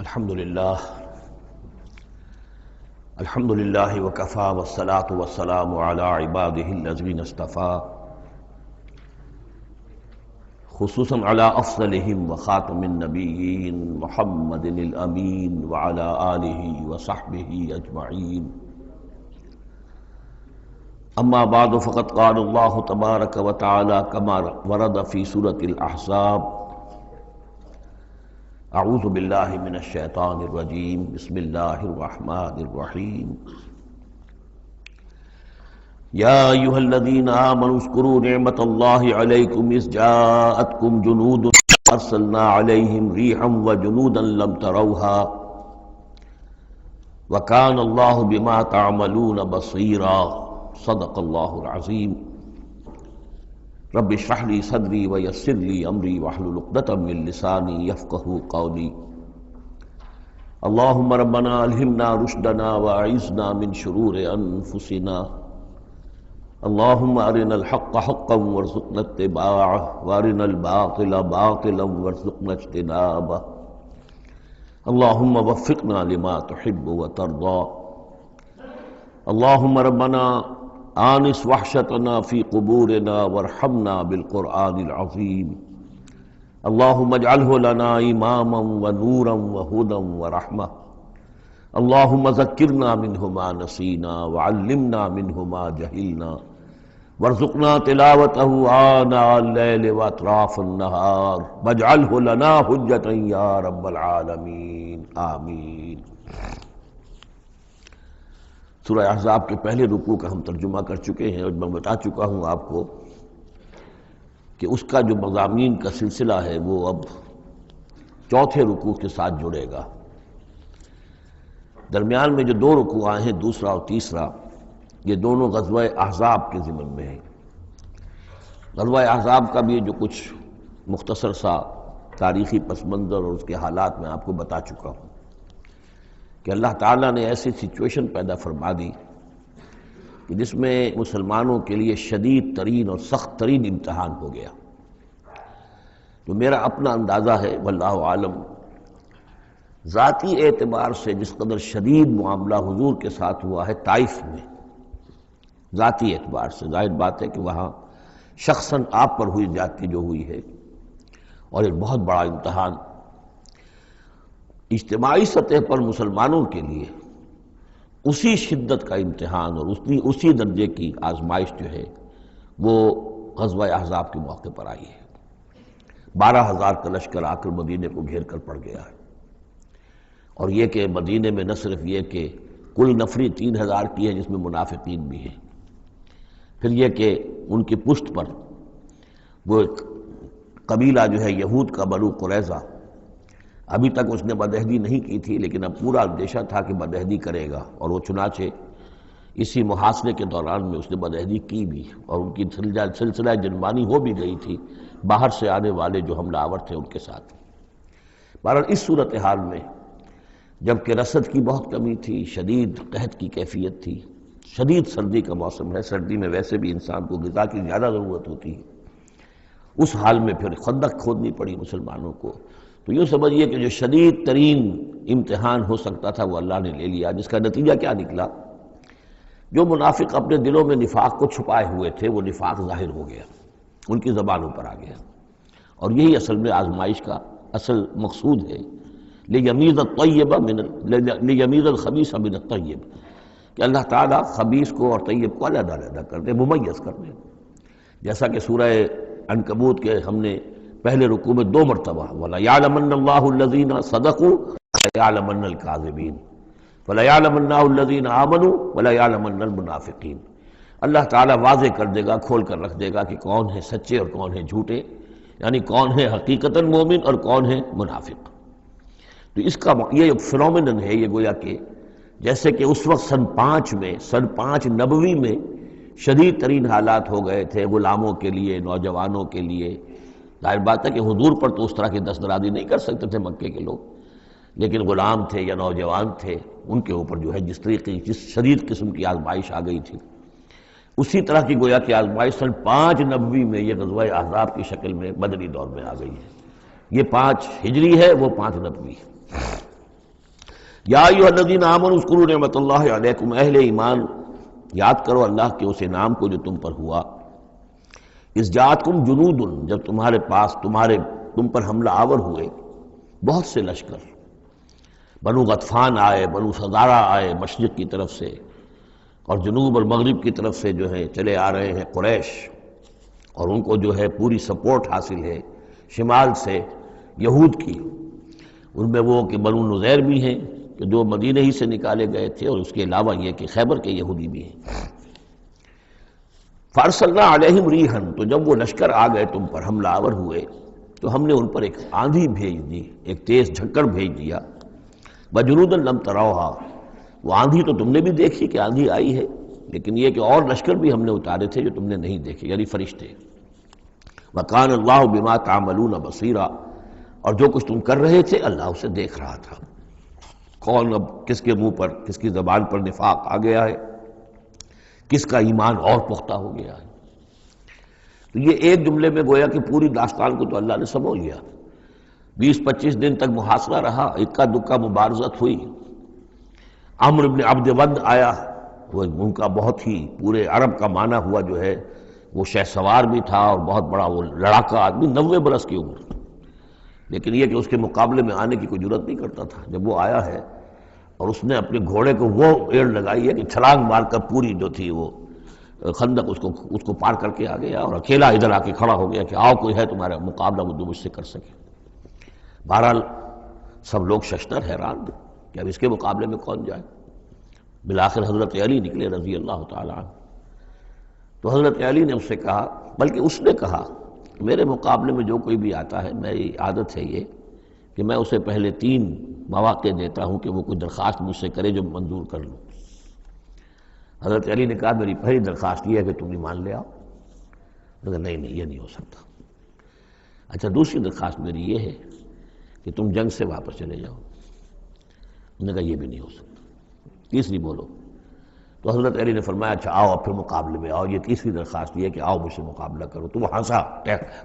الحمدللہ وکفی والصلاة والسلام علی عبادہ الذین اصطفیٰ خصوصاً علی افضلہم وخاتم النبیین محمد الامین وعلی آلہ وصحبہ اجمعین اما بعد فقد قال اللہ تبارک وتعالی کما ورد فی سورۃ الاحزاب اعوذ باللہ من الشیطان الرجیم بسم اللہ الرحمن الرحیم یا ایہا الذین آمنوا اذکروا نعمت اللہ علیکم اذ جاءتکم جنود ارسلنا علیہم ریحا وجنودا لم تروها وکان اللہ بما تعملون بصیرا صدق اللہ العظیم رب اشرح لی صدری ویسر لی امری واحلل عقدۃ من لسانی یفقہوا قولی اللہم ربنا الہمنا رشدنا واعذنا من شرور انفسنا اللہم ارنا الحق حقا وارزقنا اتباعه وارنا الباطل باطلا وارزقنا اجتنابه اللہم وفقنا لما تحب وترضى اللہم ربنا آنس وحشتنا فی قبورنا وارحمنا بالقرآن العظیم اللہم اجعلہ لنا اماما ونورا وہدا ورحمہ اللہم ذکرنا منہ ما نسینا وعلمنا منہ ما جہلنا وارزقنا تلاوتہ آناء اللیل واطراف النہار واجعلہ لنا حجتا یا رب العالمین آمین۔ سورہ احزاب کے پہلے رکوع کا ہم ترجمہ کر چکے ہیں اور میں بتا چکا ہوں آپ کو کہ اس کا جو مضامین کا سلسلہ ہے وہ اب چوتھے رکوع کے ساتھ جڑے گا۔ درمیان میں جو دو رکوع آئے ہیں، دوسرا اور تیسرا، یہ دونوں غزوہ احزاب کے ضمن میں ہیں۔ غزوہ احزاب کا بھی جو کچھ مختصر سا تاریخی پس منظر اور اس کے حالات میں آپ کو بتا چکا ہوں کہ اللہ تعالیٰ نے ایسی سچویشن پیدا فرما دی کہ جس میں مسلمانوں کے لیے شدید ترین اور سخت ترین امتحان ہو گیا۔ تو میرا اپنا اندازہ ہے واللہ عالم، ذاتی اعتبار سے جس قدر شدید معاملہ حضور کے ساتھ ہوا ہے طائف میں، ذاتی اعتبار سے ظاہر بات ہے کہ وہاں شخصاً آپ پر ہوئی زیادتی جو ہوئی ہے اور ایک بہت بڑا امتحان اجتماعی سطح پر مسلمانوں کے لیے اسی شدت کا امتحان اور اسی درجے کی آزمائش جو ہے وہ غزوہ احزاب کے موقع پر آئی ہے۔ 12,000 کا لشکر آ کر مدینے کو گھیر کر پڑ گیا ہے، اور یہ کہ مدینے میں نہ صرف یہ کہ کل نفری 3,000 کی ہے جس میں منافقین بھی ہیں، پھر یہ کہ ان کی پشت پر وہ ایک قبیلہ جو ہے یہود کا بنو قریظہ، ابھی تک اس نے بدعہدی نہیں کی تھی لیکن اب پورا اندیشہ تھا کہ بدعہدی کرے گا، اور وہ چنانچہ اسی محاصرے کے دوران میں اس نے بدعہدی کی بھی، اور ان کی سلسلہ جنبانی ہو بھی گئی تھی باہر سے آنے والے جو حملہ آور تھے ان کے ساتھ۔ بہرحال اس صورتحال میں جبکہ رسد کی بہت کمی تھی، شدید قحط کی کیفیت تھی، شدید سردی کا موسم ہے، سردی میں ویسے بھی انسان کو غذا کی زیادہ ضرورت ہوتی ہے، اس حال میں پھر خندق کھودنی پڑی مسلمانوں کو۔ تو یوں سمجھیے کہ جو شدید ترین امتحان ہو سکتا تھا وہ اللہ نے لے لیا، جس کا نتیجہ کیا نکلا؟ جو منافق اپنے دلوں میں نفاق کو چھپائے ہوئے تھے وہ نفاق ظاہر ہو گیا، ان کی زبانوں پر آ گیا، اور یہی اصل میں آزمائش کا اصل مقصود ہے، لیمیز الخبیث من الطیب، کہ اللہ تعالیٰ خبیث کو اور طیب کو علیحدہ علیحدہ کر دے، ممیز کر دے۔ جیسا کہ سورہ عنکبوت کے ہم نے پہلے رکوع میں 2 مرتبہ وَلَيَعْلَمَنَّ اللَّهُ الَّذِينَ صَدَقُوا وَلَيَعْلَمَنَّ الْكَاذِبِينَ وَلَيَعْلَمَنَّ الَّذِينَ آمَنُوا وَلَيَعْلَمَنَّ الْمُنَافِقِينَ۔ اللہ تعالیٰ واضح کر دے گا، کھول کر رکھ دے گا کہ کون ہیں سچے اور کون ہیں جھوٹے، یعنی کون ہے حقیقتاً مومن اور کون ہے منافق۔ تو اس کا یہ فنومینن ہے، یہ گویا کہ جیسے کہ اس وقت سن 5 نبوی میں شدید ترین حالات ہو گئے تھے غلاموں کے لیے، نوجوانوں کے لیے۔ ظاہر بات ہے کہ حضور پر تو اس طرح کی دست درازی نہیں کر سکتے تھے مکے کے لوگ، لیکن غلام تھے یا نوجوان تھے، ان کے اوپر جو ہے جس شدید قسم کی آزمائش آ گئی تھی، اسی طرح کی گویا کہ آزمائش سن 5 نبوی میں یہ غزوہ احزاب کی شکل میں مدنی دور میں آ گئی ہے۔ یہ 5 ہجری ہے، وہ 5 نبوی ہے۔ یا ایھا الذین آمنوا اذکروا نعمت اللہ علیکم، اہل ایمان یاد کرو اللہ کے اس انعام کو جو تم پر ہوا، اذ جاءتکم جنود، جب تمہارے پاس تم پر حملہ آور ہوئے بہت سے لشکر، بنو غطفان آئے، بنو فزارہ آئے مشرق کی طرف سے، اور جنوب اور مغرب کی طرف سے جو ہے چلے آ رہے ہیں قریش، اور ان کو جو ہے پوری سپورٹ حاصل ہے شمال سے یہود کی، ان میں وہ کہ بنو نذیر بھی ہیں کہ جو مدینہ ہی سے نکالے گئے تھے، اور اس کے علاوہ یہ کہ خیبر کے یہودی بھی ہیں۔ فارسلنا علیہم ریحًا، تو جب وہ لشکر آ گئے تم پر حملہ آور ہوئے تو ہم نے ان پر ایک آندھی بھیج دی، ایک تیز جھکڑ بھیج دیا، وجنودا لم تروہا، وہ آندھی تو تم نے بھی دیکھی کہ آندھی آئی ہے، لیکن یہ کہ اور لشکر بھی ہم نے اتارے تھے جو تم نے نہیں دیکھے، یعنی فرشتے۔ وَكَانَ اللَّهُ بِمَا تَعْمَلُونَ بَصِيرًا، اور جو کچھ تم کر رہے تھے اللہ اسے دیکھ رہا تھا۔ کون اب کس کے منہ پر، کس کی زبان پر نفاق آ گیا ہے، کس کا ایمان اور پختہ ہو گیا ہے۔ تو یہ ایک جملے میں گویا کہ پوری داستان کو تو اللہ نے سمجھ لیا۔ 20-25 دن تک محاصرہ رہا، اکا دکا مبارزت ہوئی۔ عمرو بن عبد ود آیا، وہ ان کا بہت ہی پورے عرب کا معنی ہوا جو ہے، وہ شہ سوار بھی تھا اور بہت بڑا وہ لڑاکا آدمی، 90 برس کی عمر، لیکن یہ کہ اس کے مقابلے میں آنے کی کوئی جرت نہیں کرتا تھا۔ جب وہ آیا ہے اور اس نے اپنے گھوڑے کو وہ ایڑ لگائی ہے کہ چھلانگ مار کر پوری جو تھی وہ خندق اس کو پار کر کے آ گیا، اور اکیلا ادھر آ کے کھڑا ہو گیا کہ آؤ کوئی ہے تمہارا مقابلہ وہ جو مجھ سے کر سکے۔ بہرحال سب لوگ ششدر حیران تھے کہ اب اس کے مقابلے میں کون جائے۔ بالآخر حضرت علی نکلے رضی اللہ تعالیٰ عنہ، تو حضرت علی نے اس سے کہا، بلکہ اس نے کہا کہ میرے مقابلے میں جو کوئی بھی آتا ہے، میری عادت ہے یہ کہ میں اسے پہلے 3 مواقع دیتا ہوں کہ وہ کوئی درخواست مجھ سے کرے جو منظور کر لوں۔ حضرت علی نے کہا میری پہلی درخواست یہ ہے کہ تم ایمان لے آؤ۔ میں کہا نہیں یہ نہیں ہو سکتا۔ اچھا دوسری درخواست میری یہ ہے کہ تم جنگ سے واپس چلے جاؤ۔ انہوں نے کہا یہ بھی نہیں ہو سکتا۔ تیسری بولو۔ تو حضرت علی نے فرمایا اچھا آؤ اب پھر مقابلے میں آؤ، یہ تیسری درخواست یہ ہے کہ آؤ مجھ سے مقابلہ کرو۔ تو وہ ہنسا،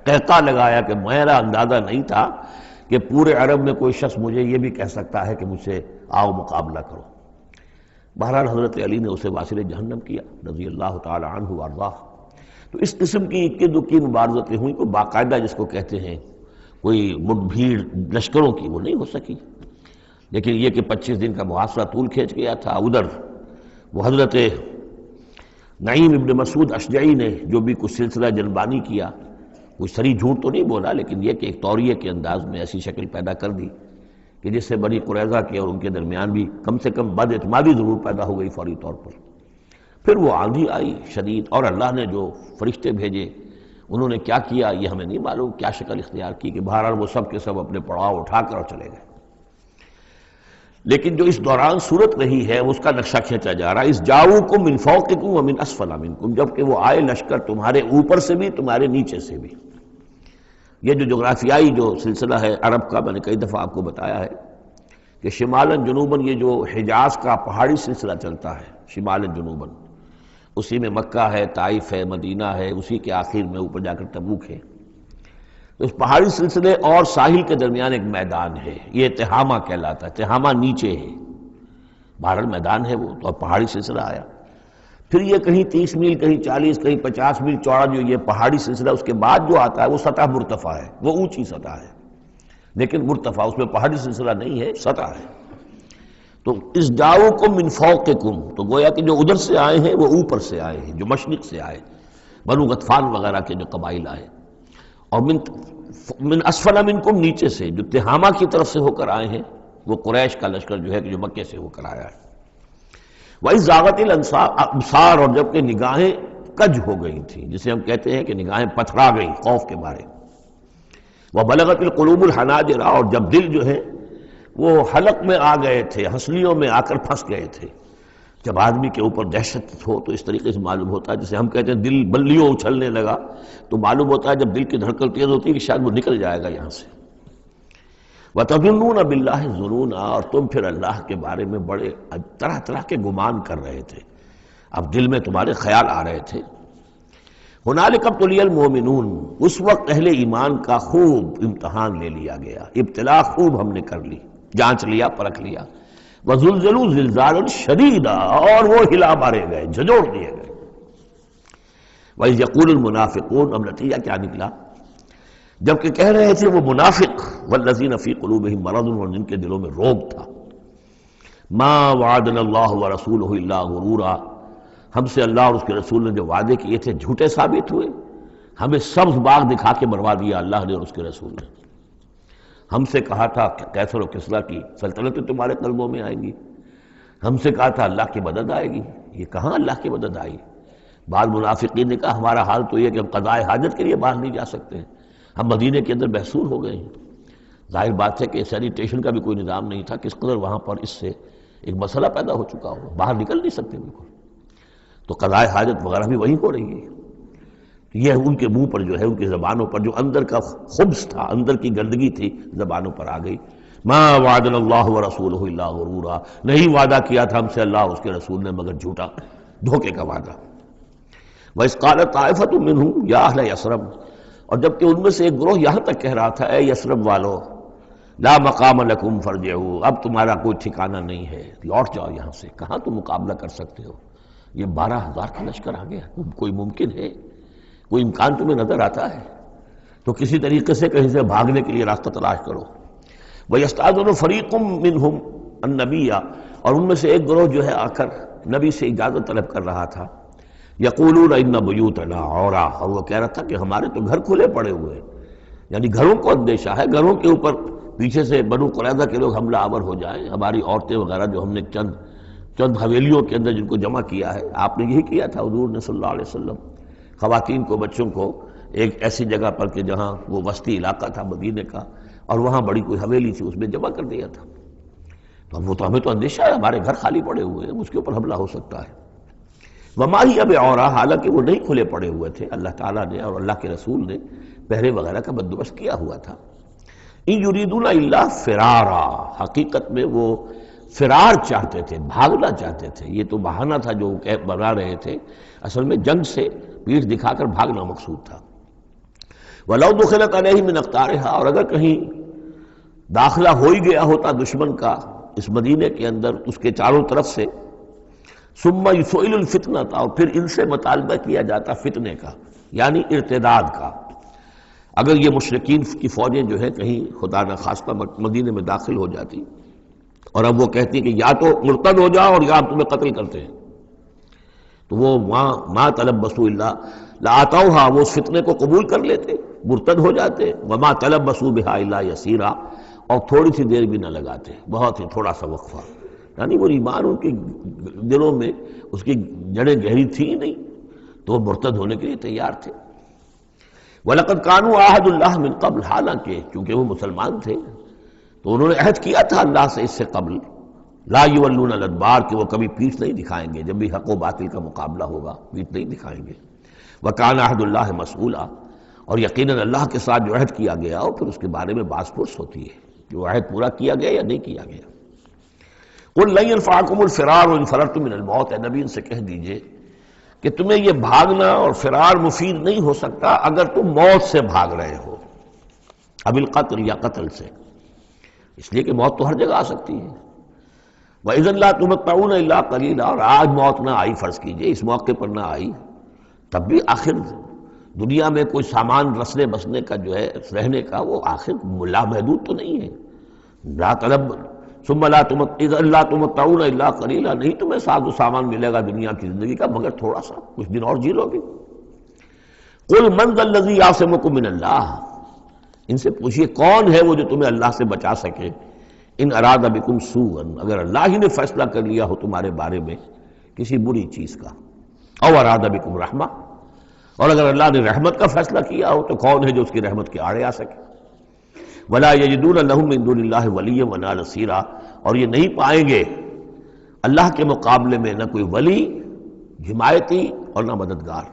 قہقہ لگایا کہ میرا اندازہ نہیں تھا کہ پورے عرب میں کوئی شخص مجھے یہ بھی کہہ سکتا ہے کہ مجھ سے آؤ مقابلہ کرو۔ بہرحال حضرت علی نے اسے واصل جہنم کیا رضی اللہ تعالی عنہ وارضاہ۔ تو اس قسم کی اکی دکی مبارزتیں ہوئیں، کوئی باقاعدہ جس کو کہتے ہیں کوئی مٹ بھیڑ لشکروں کی وہ نہیں ہو سکی، لیکن یہ کہ 25 دن کا محاصرہ طول کھینچ گیا تھا۔ ادھر وہ حضرت نعیم ابن مسعود اشجعی نے جو بھی کچھ سلسلہ جنبانی کیا، کوئی سری جھوٹ تو نہیں بولا، لیکن یہ کہ ایک طوریے کے انداز میں ایسی شکل پیدا کر دی کہ جس سے بنی قریظہ کے اور ان کے درمیان بھی کم سے کم بد اعتمادی ضرور پیدا ہو گئی فوری طور پر۔ پھر وہ آندھی آئی شدید، اور اللہ نے جو فرشتے بھیجے انہوں نے کیا کیا یہ ہمیں نہیں معلوم، کیا شکل اختیار کی کہ بہرحال وہ سب کے سب اپنے پڑاؤ اٹھا کر اور چلے گئے۔ لیکن جو اس دوران صورت رہی ہے اس کا نقشہ کھینچا جا رہا ہے، اس جاؤکم من فوقکم ومن اسفل منکم، جبکہ وہ آئے لشکر تمہارے اوپر سے بھی تمہارے نیچے سے بھی۔ یہ جو جغرافیائی جو سلسلہ ہے عرب کا، میں نے کئی دفعہ آپ کو بتایا ہے کہ شمالاً جنوباً یہ جو حجاز کا پہاڑی سلسلہ چلتا ہے شمالاً جنوباً، اسی میں مکہ ہے، طائف ہے، مدینہ ہے، اسی کے آخر میں اوپر جا کر تبوک ہے۔ تو اس پہاڑی سلسلے اور ساحل کے درمیان ایک میدان ہے، یہ تہامہ کہلاتا ہے، تہامہ نیچے ہے، بہرحال میدان ہے وہ، تو اب پہاڑی سلسلہ آیا۔ پھر یہ کہیں 30 میل، کہیں 40، کہیں 50 میل چوڑا جو یہ پہاڑی سلسلہ، اس کے بعد جو آتا ہے وہ سطح مرتفع ہے، وہ اونچی سطح ہے، لیکن مرتفع اس میں پہاڑی سلسلہ نہیں ہے، سطح ہے۔ تو اس جاؤکم من فوقکم، تو گویا کہ جو ادھر سے آئے ہیں وہ اوپر سے آئے ہیں، جو مشرق سے آئے، بنو غطفان وغیرہ کے جو قبائل آئے، اور من اسفل منکم نیچے سے جو تہامہ کی طرف سے ہو کر آئے ہیں وہ قریش کا لشکر جو ہے کہ جو مکے سے ہو کر آیا ہے۔ وَإِذْ زَاغَتِ الْأَبْصَارُ، اور جب کہ نگاہیں کج ہو گئی تھیں، جسے ہم کہتے ہیں کہ نگاہیں پتھرا گئیں خوف کے مارے۔ وَبَلَغَتِ الْقُلُوبُ الْحَنَاجِرَ، اور جب دل جو ہے وہ حلق میں آ گئے تھے، ہنسلیوں میں آ کر پھنس گئے تھے۔ جب آدمی کے اوپر دہشت ہو تو اس طریقے سے معلوم ہوتا ہے، جسے ہم کہتے ہیں دل بلیوں اچھلنے لگا، تو معلوم ہوتا ہے جب دل کی دھڑکن تیز ہوتی ہے کہ شاید وہ نکل جائے گا یہاں سے۔ وَتَظُنُّونَ بِاللَّهِ الظُّنُونَ، اور تم پھر اللہ کے بارے میں بڑے طرح طرح کے گمان کر رہے تھے، اب دل میں تمہارے خیال آ رہے تھے۔ هُنَالِكَ ابْتُلِيَ الْمُؤْمِنُونَ، اس وقت اہل ایمان کا خوب امتحان لے لیا گیا، ابتلا خوب ہم نے کر لی، جانچ لیا، پرکھ لیا۔ وَزُلْزِلُوا زِلْزَالًا شَدِيدًا، اور وہ ہلا مارے گئے، جھنجھوڑ دیے گئے۔ وَإِذْ يَقُولُ الْمُنَافِقُونَ، اب نتیجہ کیا نکلا؟ جبکہ کہہ رہے تھے وہ منافق، وَالَّذِينَ فِي قُلُوبِهِم مَرَضٌ، اور جن کے دلوں میں روگ تھا، مَا وَعَدَنَا اللَّهُ وَرَسُولُهُ إِلَّا غُرُورًا، ہم سے اللہ اور اس کے رسول نے جو وعدے کیے تھے جھوٹے ثابت ہوئے، ہمیں سبز باغ دکھا کے مروا دیا اللہ نے اور اس کے رسول نے۔ ہم سے کہا تھا کیسر و کسریٰ کی سلطنتیں تمہارے قلبوں میں آئیں گی، ہم سے کہا تھا اللہ کی مدد آئے گی، یہ کہاں اللہ کی مدد آئی؟ بعض منافقین نے کہا ہمارا حال تو یہ کہ ہم قضاء حاجت کے لیے باہر نہیں جا سکتے ہیں، ہم مدینے کے اندر محصور ہو گئے ہیں۔ ظاہر بات ہے کہ سینیٹیشن کا بھی کوئی نظام نہیں تھا، کس قدر وہاں پر اس سے ایک مسئلہ پیدا ہو چکا ہو، باہر نکل نہیں سکتے بالکل، تو قضاء حاجت وغیرہ بھی وہیں ہو رہی ہے۔ یہ ان کے منہ پر جو ہے، ان کی زبانوں پر جو اندر کا خبث تھا، اندر کی گندگی تھی، زبانوں پر آ گئی۔ ما وعدنا اللہ ورسولہ الا غرورا، نہیں وعدہ کیا تھا ہم سے اللہ اور اس کے رسول نے مگر جھوٹا، دھوکے کا وعدہ۔ وَإِذْ قَالَتْ طَائِفَةٌ مِّنْهُمْ يَا أَهْلَ يَثْرِبَ، اور جبکہ ان میں سے ایک گروہ یہاں تک کہہ رہا تھا اے یثرب والو، لا مقام لکم فارجعوا، اب تمہارا کوئی ٹھکانہ نہیں ہے، لوٹ جاؤ یہاں سے، کہاں تم مقابلہ کر سکتے ہو؟ یہ 12,000 کا لشکر آ گیا، کوئی ممکن ہے؟ کوئی امکان تمہیں نظر آتا ہے؟ تو کسی طریقے سے کہیں سے بھاگنے کے لیے راستہ تلاش کرو۔ وَيَسْتَأْذِنُ فَرِيقٌ مِّنْهُمْ النَّبِيَّ، اور ان میں سے ایک گروہ جو ہے آ کر نبی سے اجازت طلب کر رہا تھا، یقولون ان بیوتنا عورا، اور وہ کہہ رہا تھا کہ ہمارے تو گھر کھلے پڑے ہوئے ہیں، یعنی گھروں کو اندیشہ ہے، گھروں کے اوپر پیچھے سے بنو قریظہ کے لوگ حملہ آور ہو جائیں، ہماری عورتیں وغیرہ جو ہم نے چند حویلیوں کے اندر جن کو جمع کیا ہے، آپ نے یہی کیا تھا حضور نے صلی اللہ علیہ وسلم، خواتین کو بچوں کو ایک ایسی جگہ پر کہ جہاں وہ وسطی علاقہ تھا مدینے کا، اور وہاں بڑی کوئی حویلی تھی اس میں جمع کر دیا تھا۔ تو وہ تو ہمیں تو اندیشہ ہے، ہمارے گھر خالی پڑے ہوئے ہیں، اس کے اوپر حملہ ہو سکتا ہے۔ وما ہی اب عورا، حالانکہ وہ نہیں کھلے پڑے ہوئے تھے، اللہ تعالیٰ نے اور اللہ کے رسول نے پہرے وغیرہ کا بندوبست کیا ہوا تھا۔ ان یریدون الا فرارا، حقیقت میں وہ فرار چاہتے تھے، بھاگنا چاہتے تھے، یہ تو بہانہ تھا جو بنا رہے تھے، اصل میں جنگ سے پیٹھ دکھا کر بھاگنا مقصود تھا۔ وَلَوْ دُخِلَتْ عَلَيْهِمْ مِنْ أَقْطَارِهَا، اور اگر کہیں داخلہ ہو ہی گیا ہوتا دشمن کا اس مدینے کے اندر اس کے چاروں طرف سے، ثُمَّ يُسْئِلُ الْفِتْنَةَ، اور پھر ان سے مطالبہ کیا جاتا فتنے کا، یعنی ارتداد کا۔ اگر یہ مشرکین کی فوجیں جو ہے کہیں خدا نخواستہ مدینے میں داخل ہو جاتی اور اب وہ کہتی کہ یا تو مرتد ہو جاؤ اور یا ہم تمہیں قتل کرتے ہیں، تو وہ ما تلبسوا الا لآتوها، وہ اس فتنے کو قبول کر لیتے، مرتد ہو جاتے، وما تلبسوا بها الا یسیرا، اور تھوڑی سی دیر بھی نہ لگاتے، بہت ہی تھوڑا سا وقفہ، یعنی وہ ایمان ان کے دلوں میں اس کی جڑیں گہری تھی نہیں، تو وہ مرتد ہونے کے لیے تیار تھے۔ وَلَقَدْ كَانُوا عَاهَدُوا اللَّهِ مِنْ قَبْلُ، حالانکہ چونکہ وہ مسلمان تھے تو انہوں نے عہد کیا تھا اللہ سے اس سے قبل، لا یولون الادبار، کہ وہ کبھی پیٹھ نہیں دکھائیں گے، جب بھی حق و باطل کا مقابلہ ہوگا پیٹھ نہیں دکھائیں گے۔ وَكَانَ عَهْدُ اللَّهِ مَسْئُولًا، اور یقیناً اللہ کے ساتھ جو عہد کیا گیا اور پھر اس کے بارے میں باز پرس ہوتی ہے کہ وہ عہد پورا کیا گیا یا نہیں کیا گیا۔ قُلْ لَن يَنفَعَكُمُ الْفِرَارُ إِنْ فَرَرْتُم مِّنَ الْمَوْتِ، اے نبی ان سے کہہ دیجئے کہ تمہیں یہ بھاگنا اور فرار مفید نہیں ہو سکتا اگر تم موت سے بھاگ رہے ہو، اب القتل یا قتل سے، اس لیے کہ موت تو ہر جگہ آ سکتی ہے۔ وَإِذًا لَا تُمَتَّعُونَ إِلَّا قَلِيلًا، اور آج موت نہ آئی، فرض کیجئے اس موقع پر نہ آئی، تب بھی آخر دنیا میں کوئی سامان رسنے بسنے کا جو ہے رہنے کا وہ آخر لامحدود تو نہیں ہے۔ لا طلب ثم لا تمتعون الا قلیلا، نہیں تمہیں ساز و سامان ملے گا دنیا کی زندگی کا مگر تھوڑا سا، کچھ دن اور جی لو گے۔ قل من ذا الذی یعصمکم من اللہ، ان سے پوچھئے کون ہے وہ جو تمہیں اللہ سے بچا سکے، ان اراد بکم سوءا، اگر اللہ ہی نے فیصلہ کر لیا ہو تمہارے بارے میں کسی بری چیز کا، او اراد بکم رحمہ، اور اگر اللہ نے رحمت کا فیصلہ کیا ہو تو کون ہے جو اس کی رحمت کے آڑے آ سکے۔ ولا یجدون لهم من دون اللہ ولیا ولا نصیرا، اور یہ نہیں پائیں گے اللہ کے مقابلے میں نہ کوئی ولی حمایتی اور نہ مددگار۔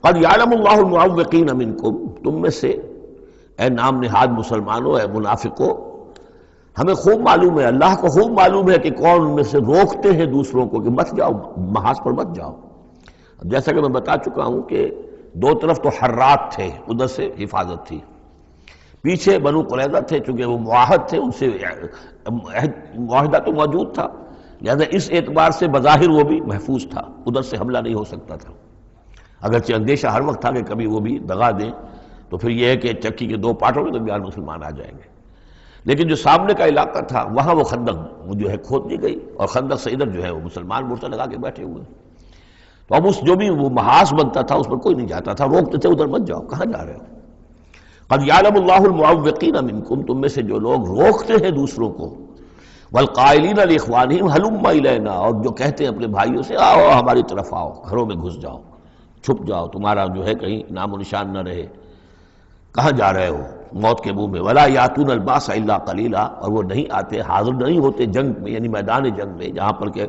قد یعلم اللہ المعوقین منکم، تم میں سے اے نام نہاد مسلمانوں، اے منافقوں، ہمیں خوب معلوم ہے، اللہ کو خوب معلوم ہے کہ کون ان میں سے روکتے ہیں دوسروں کو کہ مت جاؤ، محاذ پر مت جاؤ۔ جیسا کہ میں بتا چکا ہوں کہ دو طرف تو حرات تھے، ادھر سے حفاظت تھی، پیچھے بنو قریظہ تھے، چونکہ وہ معاہد تھے، ان سے معاہدہ تو موجود تھا، لہذا اس اعتبار سے بظاہر وہ بھی محفوظ تھا، ادھر سے حملہ نہیں ہو سکتا تھا، اگرچہ اندیشہ ہر وقت تھا کہ کبھی وہ بھی دغا دیں تو پھر یہ ہے کہ چکی کے دو پارٹوں کے درمیان مسلمان آ جائیں گے۔ لیکن جو سامنے کا علاقہ تھا وہاں وہ خندق جو ہے کھود دی گئی، اور خندق سے ادھر جو ہے وہ مسلمان مورچہ لگا کے بیٹھے ہوئے، تو اب اس جو بھی وہ محاذ بنتا تھا اس پر کوئی نہیں جاتا تھا، روکتے تھے ادھر مت جاؤ، کہاں جا رہے ہو؟ قد یعلم اللہ المعوقین منکم، تم میں سے جو لوگ روکتے ہیں دوسروں کو، والقائلین لاخوانہم ہلم الینا، اور جو کہتے ہیں اپنے بھائیوں سے آؤ ہماری طرف آؤ، گھروں میں گھس جاؤ، چھپ جاؤ، تمہارا جو ہے کہیں نام و نشان نہ رہے، کہاں جا رہے ہو موت کے منہ میں، ولا یاتون الباس الا قلیلا، اور وہ نہیں آتے، حاضر نہیں ہوتے جنگ میں، یعنی میدان جنگ میں جہاں پر کہ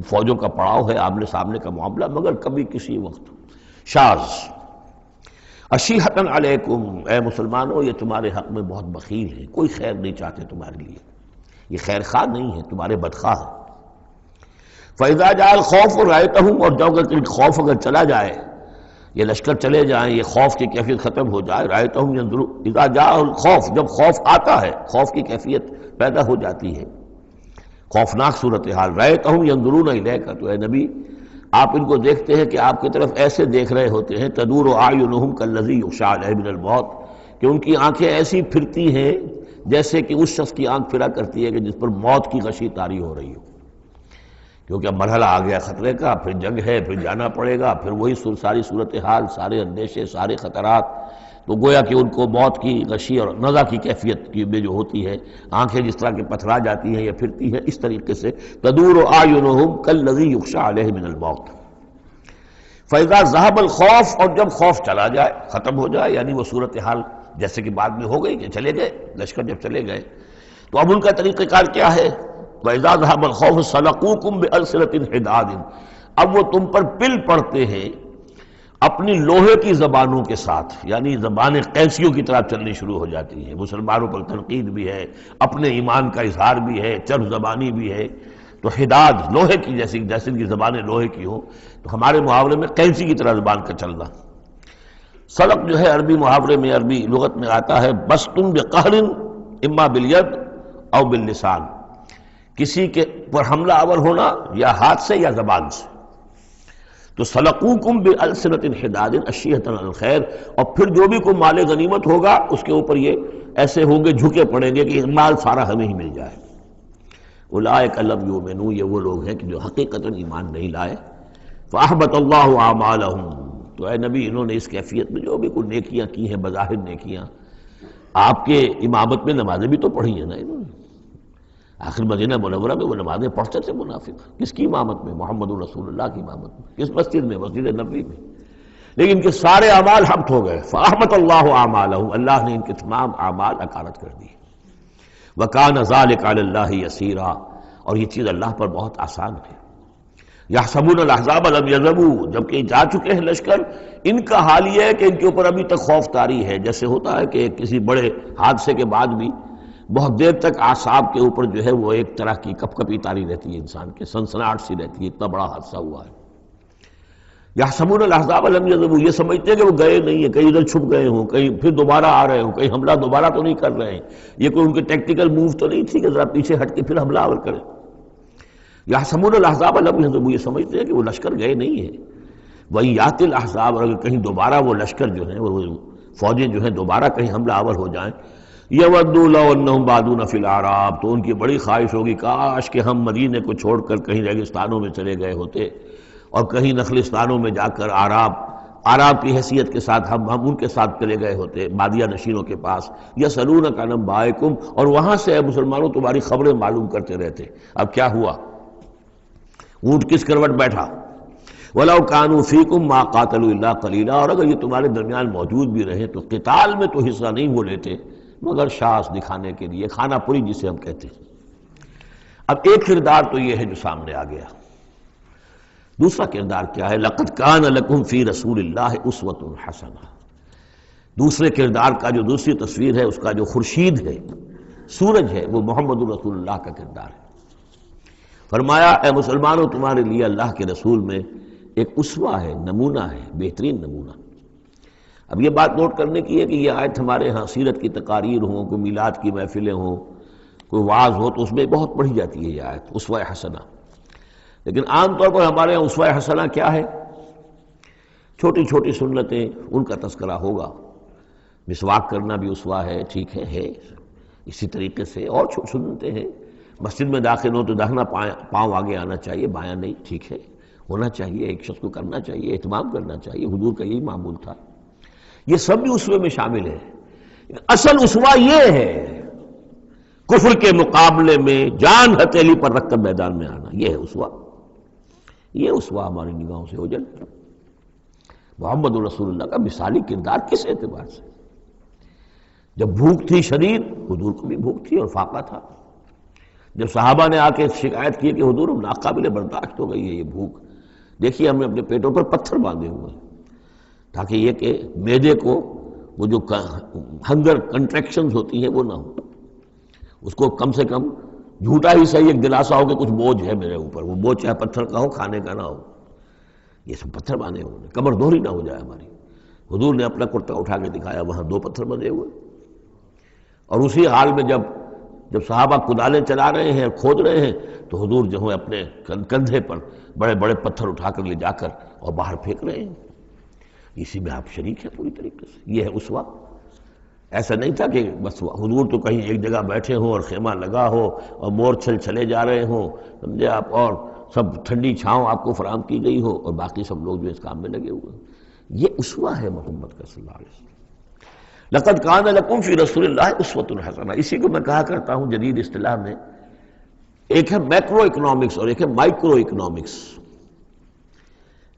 فوجوں کا پڑاؤ ہے، آمنے سامنے کا معاملہ، مگر کبھی کسی وقت شاذ۔ اشیحۃ علیکم، اے مسلمانوں یہ تمہارے حق میں بہت بخیل ہیں، کوئی خیر نہیں چاہتے تمہارے لیے، یہ خیر خواہ نہیں ہے، تمہارے بدخواہ ہیں۔ فَإِذَا جَاءَ الْخَوْفُ رَأَيْتَهُمْ، اور جب خوف اگر چلا جائے، یہ لشکر چلے جائیں، یہ خوف کی کیفیت ختم ہو جائے، رَأَيْتَهُمْ يَنظُرُونَ، اذا جاء الخوف، جب خوف آتا ہے، خوف کی کیفیت پیدا ہو جاتی ہے، خوفناک صورتحال، رَأَيْتَهُمْ يَنظُرُونَ إِلَيْكَ، تو اے نبی آپ ان کو دیکھتے ہیں کہ آپ کی طرف ایسے دیکھ رہے ہوتے ہیں، تدور اعینہم کالذی یغشی علیہ من الموت، کہ ان کی آنکھیں ایسی پھرتی ہیں جیسے کہ اس شخص کی آنکھ پھرا کرتی ہے کہ جس پر موت کی غشی طاری ہو رہی ہو، کیونکہ اب مرحلہ آ گیا خطرے کا، پھر جنگ ہے، پھر جانا پڑے گا، پھر وہی ساری صورتحال، سارے اندیشے، سارے خطرات، تو گویا کہ ان کو موت کی غشی اور نزع کی کیفیت کی میں جو ہوتی ہے، آنکھیں جس طرح کے پتھرا جاتی ہیں یا پھرتی ہیں، اس طریقے سے تدور اعینہم کالذی یغشی علیہ من الموت۔ فاذا ذهب الخوف، اور جب خوف چلا جائے، ختم ہو جائے، یعنی وہ صورتحال جیسے کہ بعد میں ہو گئی کہ چلے گئے لشکر، جب چلے گئے تو اب ان کا طریقہ کار کیا ہے؟ وَإِذَا ذَهَبَ الْخَوْفُ سَلَقُوكُمْ بِأَلْسِنَةٍ حِدَادٍ، اب وہ تم پر پل پڑتے ہیں اپنی لوہے کی زبانوں کے ساتھ، یعنی زبانیں قینچیوں کی طرح چلنی شروع ہو جاتی ہیں، مسلمانوں پر تنقید بھی ہے، اپنے ایمان کا اظہار بھی ہے، چرب زبانی بھی ہے، تو حداد لوہے کی جیسے ان کی زبانیں لوہے کی ہوں، تو ہمارے محاورے میں قینچی کی طرح زبان کا چلنا۔ سلق جو ہے عربی محاورے میں، عربی لغت میں آتا ہے بسطن بقہر اما بالید او باللسان، کسی کے پر حملہ آور ہونا یا ہاتھ سے یا زبان سے، تو سلقوکم بألسنۃ حداد اشیحۃ علی الخیر، اور پھر جو بھی کوئی مال غنیمت ہوگا اس کے اوپر یہ ایسے ہوں گے، جھکے پڑیں گے کہ مال سارا ہمیں ہی مل جائے۔ اولئک لم یؤمنوا، یہ وہ لوگ ہیں کہ جو حقیقتاً ایمان نہیں لائے۔ فاحبط اللہ اعمالہم، تو اے نبی انہوں نے اس کیفیت میں جو بھی کوئی نیکیاں کی ہیں، بظاہر نیکیاں، آپ کے امامت میں نمازیں بھی تو پڑھی ہیں نا انہوں نے، آخر مدینہ منورہ میں وہ نمازیں پڑھتے تھے منافق، کس کی امامت میں؟ محمد رسول اللہ کی امامت میں، کس مسجد میں؟ مسجد نبوی میں، لیکن ان کے سارے اعمال حبط ہو گئے۔ فاحبط اللہ اعمالہم، اللہ نے ان کے تمام اعمال اکارت کر دی۔ وَكَانَ ذَلِكَ عَلَى اللَّهِ يَسِيرًا، اور یہ چیز اللہ پر بہت آسان ہے۔ يَحْسَبُونَ الْأَحْزَابَ لَمْ يَذْهَبُوا، جبکہ جا چکے ہیں لشکر، ان کا حال یہ ہے کہ ان کے اوپر ابھی تک خوف طاری ہے، جیسے ہوتا ہے کہ کسی بڑے حادثے کے بعد بھی بہت دیر تک اعصاب کے اوپر جو ہے وہ ایک طرح کی کپ کپی طاری رہتی ہے، انسان کے سنسناہٹ سی رہتی ہے، اتنا بڑا حادثہ ہوا ہے۔ يَحْسَبُونَ الْأَحْزَابَ لَمْ يَذْهَبُوا، یہ سمجھتے ہیں کہ وہ گئے نہیں ہیں، کہیں ادھر چھپ گئے ہوں، کہیں پھر دوبارہ آ رہے ہوں، کہیں حملہ دوبارہ تو نہیں کر رہے ہیں، یہ کوئی ان کے ٹیکٹیکل موو تو نہیں تھی کہ ذرا پیچھے ہٹ کے پھر حملہ آور کریں۔ يَحْسَبُونَ الْأَحْزَابَ لَمْ يَذْهَبُوا، یہ سمجھتے ہیں کہ وہ لشکر گئے نہیں ہیں۔ وَإِن يَأْتِ الْأَحْزَابُ، اور اگر کہیں دوبارہ وہ لشکر جو ہیں، وہ فوجیں جو ہیں دوبارہ کہیں حملہ آور ہو جائیں، يَوَدُّوا لَوْ أَنَّهُمْ بَادُونَ فِي الْأَعْرَابِ، تو ان کی بڑی خواہش ہوگی کاش کہ ہم مدینے کو چھوڑ کر کہیں ریگستانوں میں چلے گئے ہوتے، اور کہیں نخلستانوں میں جا کر عراب کی حیثیت کے ساتھ ہم ان کے ساتھ چلے گئے ہوتے، بادیہ نشینوں کے پاس۔ یسألونک عن انبائکم، اور وہاں سے اے مسلمانوں تمہاری خبریں معلوم کرتے رہتے، اب کیا ہوا، اونٹ کس کروٹ بیٹھا۔ وَلَوْ كَانُوا فِيكُمْ مَا قَاتَلُوا إِلَّا قَلِيلًا، اور اگر یہ تمہارے درمیان موجود بھی رہے تو قتال میں تو حصہ نہیں وہ لیتے مگر شاس دکھانے کے لیے، خانہ پوری جسے ہم کہتے ہیں۔ اب ایک کردار تو یہ ہے جو سامنے آ گیا، دوسرا کردار کیا ہے؟ لَقَدْ كَانَ لَكُمْ فِي رَسُولِ اللَّهِ أُسْوَةٌ حَسَنَةٌ، دوسرے کردار کا جو دوسری تصویر ہے، اس کا جو خورشید ہے، سورج ہے، وہ محمد رسول اللہ کا کردار ہے۔ فرمایا اے مسلمانوں تمہارے لیے اللہ کے رسول میں ایک اسوہ ہے، نمونہ ہے، بہترین نمونہ۔ اب یہ بات نوٹ کرنے کی ہے کہ یہ آیت ہمارے ہاں سیرت کی تقاریر ہوں، کوئی میلاد کی محفلیں ہوں، کوئی وعظ ہو، تو اس میں بہت پڑھی جاتی ہے یہ آیت اسوہ حسنہ. لیکن عام طور پر ہمارے یہاں اسوہ حسنہ کیا ہے؟ چھوٹی چھوٹی سنتیں، ان کا تذکرہ ہوگا. مسواک کرنا بھی اسوہ ہے، ٹھیک ہے. اسی طریقے سے اور سنتیں ہیں. مسجد میں داخل ہو تو داہنا پاؤں آگے آنا چاہیے، بایاں نہیں، ٹھیک ہے، ہونا چاہیے. ایک شخص کو کرنا چاہیے، اہتمام کرنا چاہیے. حضور کا یہی معمول تھا. یہ سب بھی اسوے میں شامل ہے. اصل اسوہ یہ ہے کفر کے مقابلے میں جان ہتھیلی پر رکھ کر میدان میں آنا. یہ ہے اسوہ. یہ اسوہ ہماری نگاہوں سے اوجھل. محمد رسول اللہ کا مثالی کردار کس اعتبار سے؟ جب بھوک تھی شدید، حضور کو بھی بھوک تھی اور فاقہ تھا. جب صحابہ نے آ کے شکایت کی کہ حضور ناقابل برداشت ہو گئی ہے یہ بھوک، دیکھیے ہم نے اپنے پیٹوں پر پتھر باندھے ہوئے ہیں تاکہ یہ کہ معدے کو وہ جو ہنگر کنٹریکشنز ہوتی ہیں وہ نہ ہو. اس کو کم سے کم جھوٹا ہی صحیح ایک دلاسا ہو کہ کچھ بوجھ ہے میرے اوپر. وہ بوجھ چاہے پتھر کا ہو، کھانے کا نہ ہو. یہ سب پتھر باندھے ہوئے، کمر دوہری نہ ہو جائے ہماری. حضور نے اپنا کرتا اٹھا کے دکھایا، وہاں 2 پتھر بندھے ہوئے. اور اسی حال میں جب صحابہ کدالیں چلا رہے ہیں، کھود رہے ہیں، تو حضور جو ہے اپنے کندھے پر بڑے بڑے پتھر اٹھا کر لے جا کر اور باہر پھینک رہے ہیں. اسی میں آپ شریک ہیں پوری طریقے سے. یہ ہے اسوہ. ایسا نہیں تھا کہ بس حضور تو کہیں ایک جگہ بیٹھے ہوں اور خیمہ لگا ہو اور مور چھل چلے جا رہے ہوں، سمجھے آپ، اور سب ٹھنڈی چھاؤں آپ کو فراہم کی گئی ہو اور باقی سب لوگ جو اس کام میں لگے ہوئے. یہ اسوہ ہے محمد کا صلی اللہ علیہ وسلم. لقد کان لکم فی رسول اللہ اسوۃ حسنہ. اسی کو میں کہا کرتا ہوں جدید اصطلاح میں، ایک ہے میکرو اکنامکس اور ایک ہے مائکرو اکنامکس.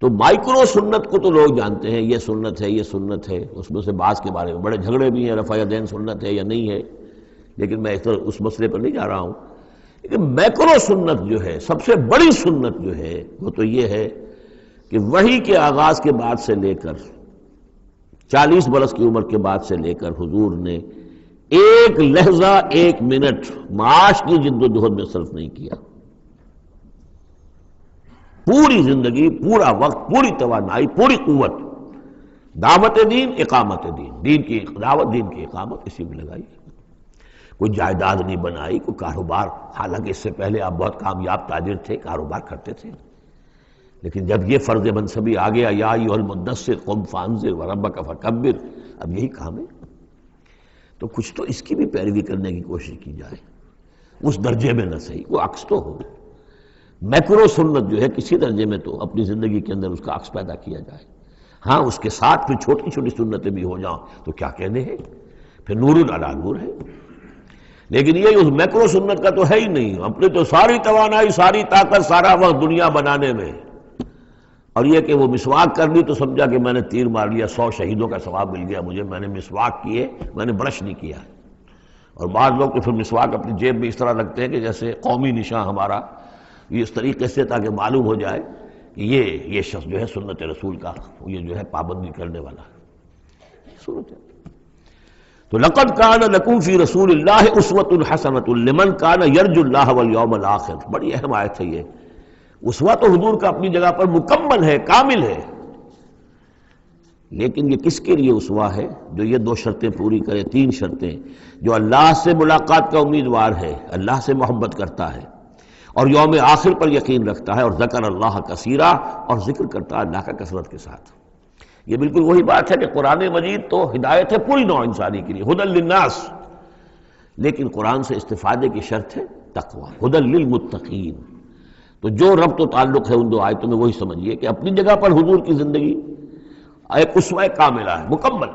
تو مائکرو سنت کو تو لوگ جانتے ہیں، یہ سنت ہے، یہ سنت ہے. اس میں سے بعض کے بارے میں بڑے جھگڑے بھی ہیں، رفع یدین سنت ہے یا نہیں ہے، لیکن میں اس مسئلے پر نہیں جا رہا ہوں. لیکن میکرو سنت جو ہے، سب سے بڑی سنت جو ہے، وہ تو یہ ہے کہ وحی کے آغاز کے بعد سے لے کر 40 برس کی عمر کے بعد سے لے کر حضور نے ایک لحظہ، ایک منٹ معاش کی جد و جہد میں صرف نہیں کیا. پوری زندگی، پورا وقت، پوری توانائی، پوری قوت دعوت دین، اقامت دین، دین کی دعوت، دین کی اقامت اسی میں لگائی. کوئی جائیداد نہیں بنائی، کوئی کاروبار. حالانکہ اس سے پہلے آپ بہت کامیاب تاجر تھے، کاروبار کرتے تھے، لیکن جب یہ فرض منصبی آ گیا، یا ایھا المدثر قم فانذر وربک فکبر، اب یہی کام ہے. تو کچھ تو اس کی بھی پیروی کرنے کی کوشش کی جائے، اس درجے میں نہ صحیح، وہ عکس تو ہو. میکرو سنت جو ہے کسی درجے میں تو اپنی زندگی کے اندر اس کا عکس پیدا کیا جائے. ہاں اس کے ساتھ پھر چھوٹی چھوٹی سنتیں بھی ہو جاؤں تو کیا کہنے ہیں، پھر نور علی نور ہے. لیکن یہ اس میکرو سنت کا تو ہے ہی نہیں. اپنے تو ساری توانائی، ساری طاقت، سارا وقت دنیا بنانے میں، اور یہ کہ وہ مسواک کر لی تو سمجھا کہ میں نے تیر مار لیا، 100 شہیدوں کا ثواب مل گیا مجھے، میں نے مسواک کیے، میں نے برش نہیں کیا. اور بعض لوگ تو پھر مسواک اپنی جیب میں اس طرح رکھتے ہیں کہ جیسے قومی نشان ہمارا، یہ اس طریقے سے تاکہ معلوم ہو جائے کہ یہ شخص جو ہے سنت رسول کا یہ جو ہے پابندی کرنے والا ہے. سنت ہے. تو لقد کان لکم فی رسول اللہ اسوۃ حسنۃ لمن کان یرجو اللہ والیوم الآخر. بڑی اہم آیت ہے یہ. اسوہ تو حضور کا اپنی جگہ پر مکمل ہے، کامل ہے، لیکن یہ کس کے لیے اسوہ ہے؟ جو یہ 2 شرطیں پوری کرے، 3 شرطیں. جو اللہ سے ملاقات کا امیدوار ہے، اللہ سے محبت کرتا ہے اور یوم آخر پر یقین رکھتا ہے، اور ذکر اللہ کثیرا، اور ذکر کرتا ہے اللہ کا کثرت کے ساتھ. یہ بالکل وہی بات ہے کہ قرآن مجید تو ہدایت ہے پوری نوع انسانی کے لیے، ھدی للناس، لیکن قرآن سے استفادے کی شرط ہے تقوی، ھدی للمتقین. تو جو ربط و تعلق ہے ان 2 آیتوں میں وہی سمجھیے کہ اپنی جگہ پر حضور کی زندگی ایک اسوہ کاملہ ہے، مکمل،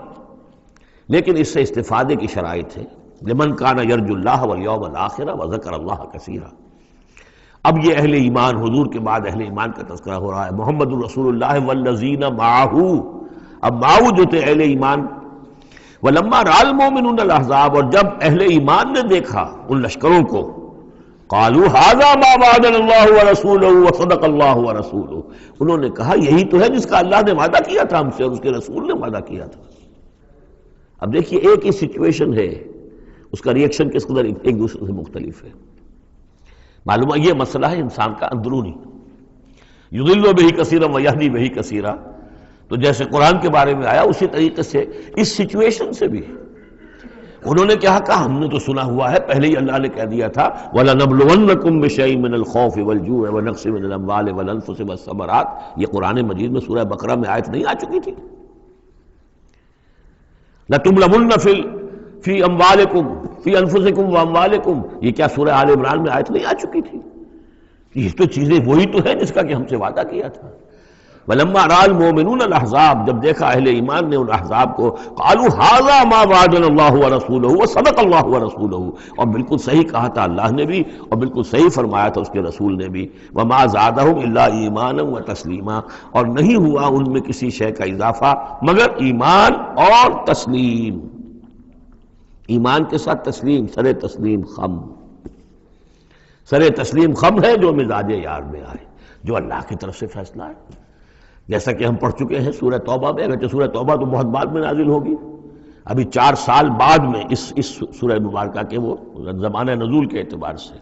لیکن اس سے استفادے کی شرائط ہے. لمن کان یرجو اللہ والیوم الآخر وذکر اللہ کثیرا. اب یہ اہل ایمان، حضور کے بعد اہل ایمان کا تذکرہ ہو رہا ہے. محمد الرسول اللہ والذین معہ. اب معہ جو تھے اہل ایمان. ولما رأى المؤمنون الاحزاب، اور جب اہل ایمان نے دیکھا ان لشکروں کو، قالوا هذا ما وعدنا الله ورسوله وصدق الله ورسوله، انہوں نے کہا یہی تو ہے جس کا اللہ نے وعدہ کیا تھا ہم سے اور اس کے رسول نے وعدہ کیا تھا. اب دیکھیے ایک ہی سچویشن ہے، اس کا ری ایکشن کس قدر ایک دوسرے سے مختلف ہے. معلوم ہے یہ مسئلہ ہے انسان کا اندرونی. یضل بہ کثیرا ویہدی بہ کثیرا. تو جیسے قرآن کے بارے میں آیا اسی طریقے سے اس سچویشن سے بھی انہوں نے کیا کہا؟ ہم نے تو سنا ہوا ہے، پہلے ہی اللہ نے کہہ دیا تھا وَلَنَبْلُوَنَّكُمْ بِشَيْءٍ مِّنَ الْخَوْفِ وَالْجُوعِ وَنَقْصٍ مِّنَ الْأَمْوَالِ وَالْأَنفُسِ وَالثَّمَرَاتِ، یہ قرآن مجید میں سورہ بقرہ میں آیت نہیں آ چکی تھی؟ لَتُبْلَوُنَّ فِي أَمْوَالِكُمْ فِي أَنفُسِكُمْ وَأَمْوَالِكُمْ، یہ کیا سورہ آل عمران میں آیت نہیں آ چکی تھی؟ یہ تو چیزیں وہی تو ہیں جس کا کہ ہم سے وعدہ کیا تھا۔ وَلَمَّا رَأَى الْمُؤْمِنُونَ الْأَحْزَابَ، جب دیکھا اہل ایمان نے ان احزاب کو، قالوا هذا ما وعدنا اللہ ورسولہ وصدق اللہ ورسولہ، اور بالکل صحیح کہا تھا اللہ نے بھی اور بالکل صحیح فرمایا تھا اس کے رسول نے بھی، وما زادہم الا ایمانا وتسلیما، اور نہیں ہوا ان میں کسی شے کا اضافہ مگر ایمان اور تسلیم، ایمان کے ساتھ تسلیم، سر تسلیم خم، سر تسلیم خم ہے جو مزاج یار میں آئے، جو اللہ کی طرف سے فیصلہ ہے، جیسا کہ ہم پڑھ چکے ہیں سورہ توبہ میں، اگرچہ سورہ توبہ تو بہت بعد میں نازل ہوگی، ابھی 4 سال بعد میں اس سورہ مبارکہ کے وہ زمانہ نزول کے اعتبار سے،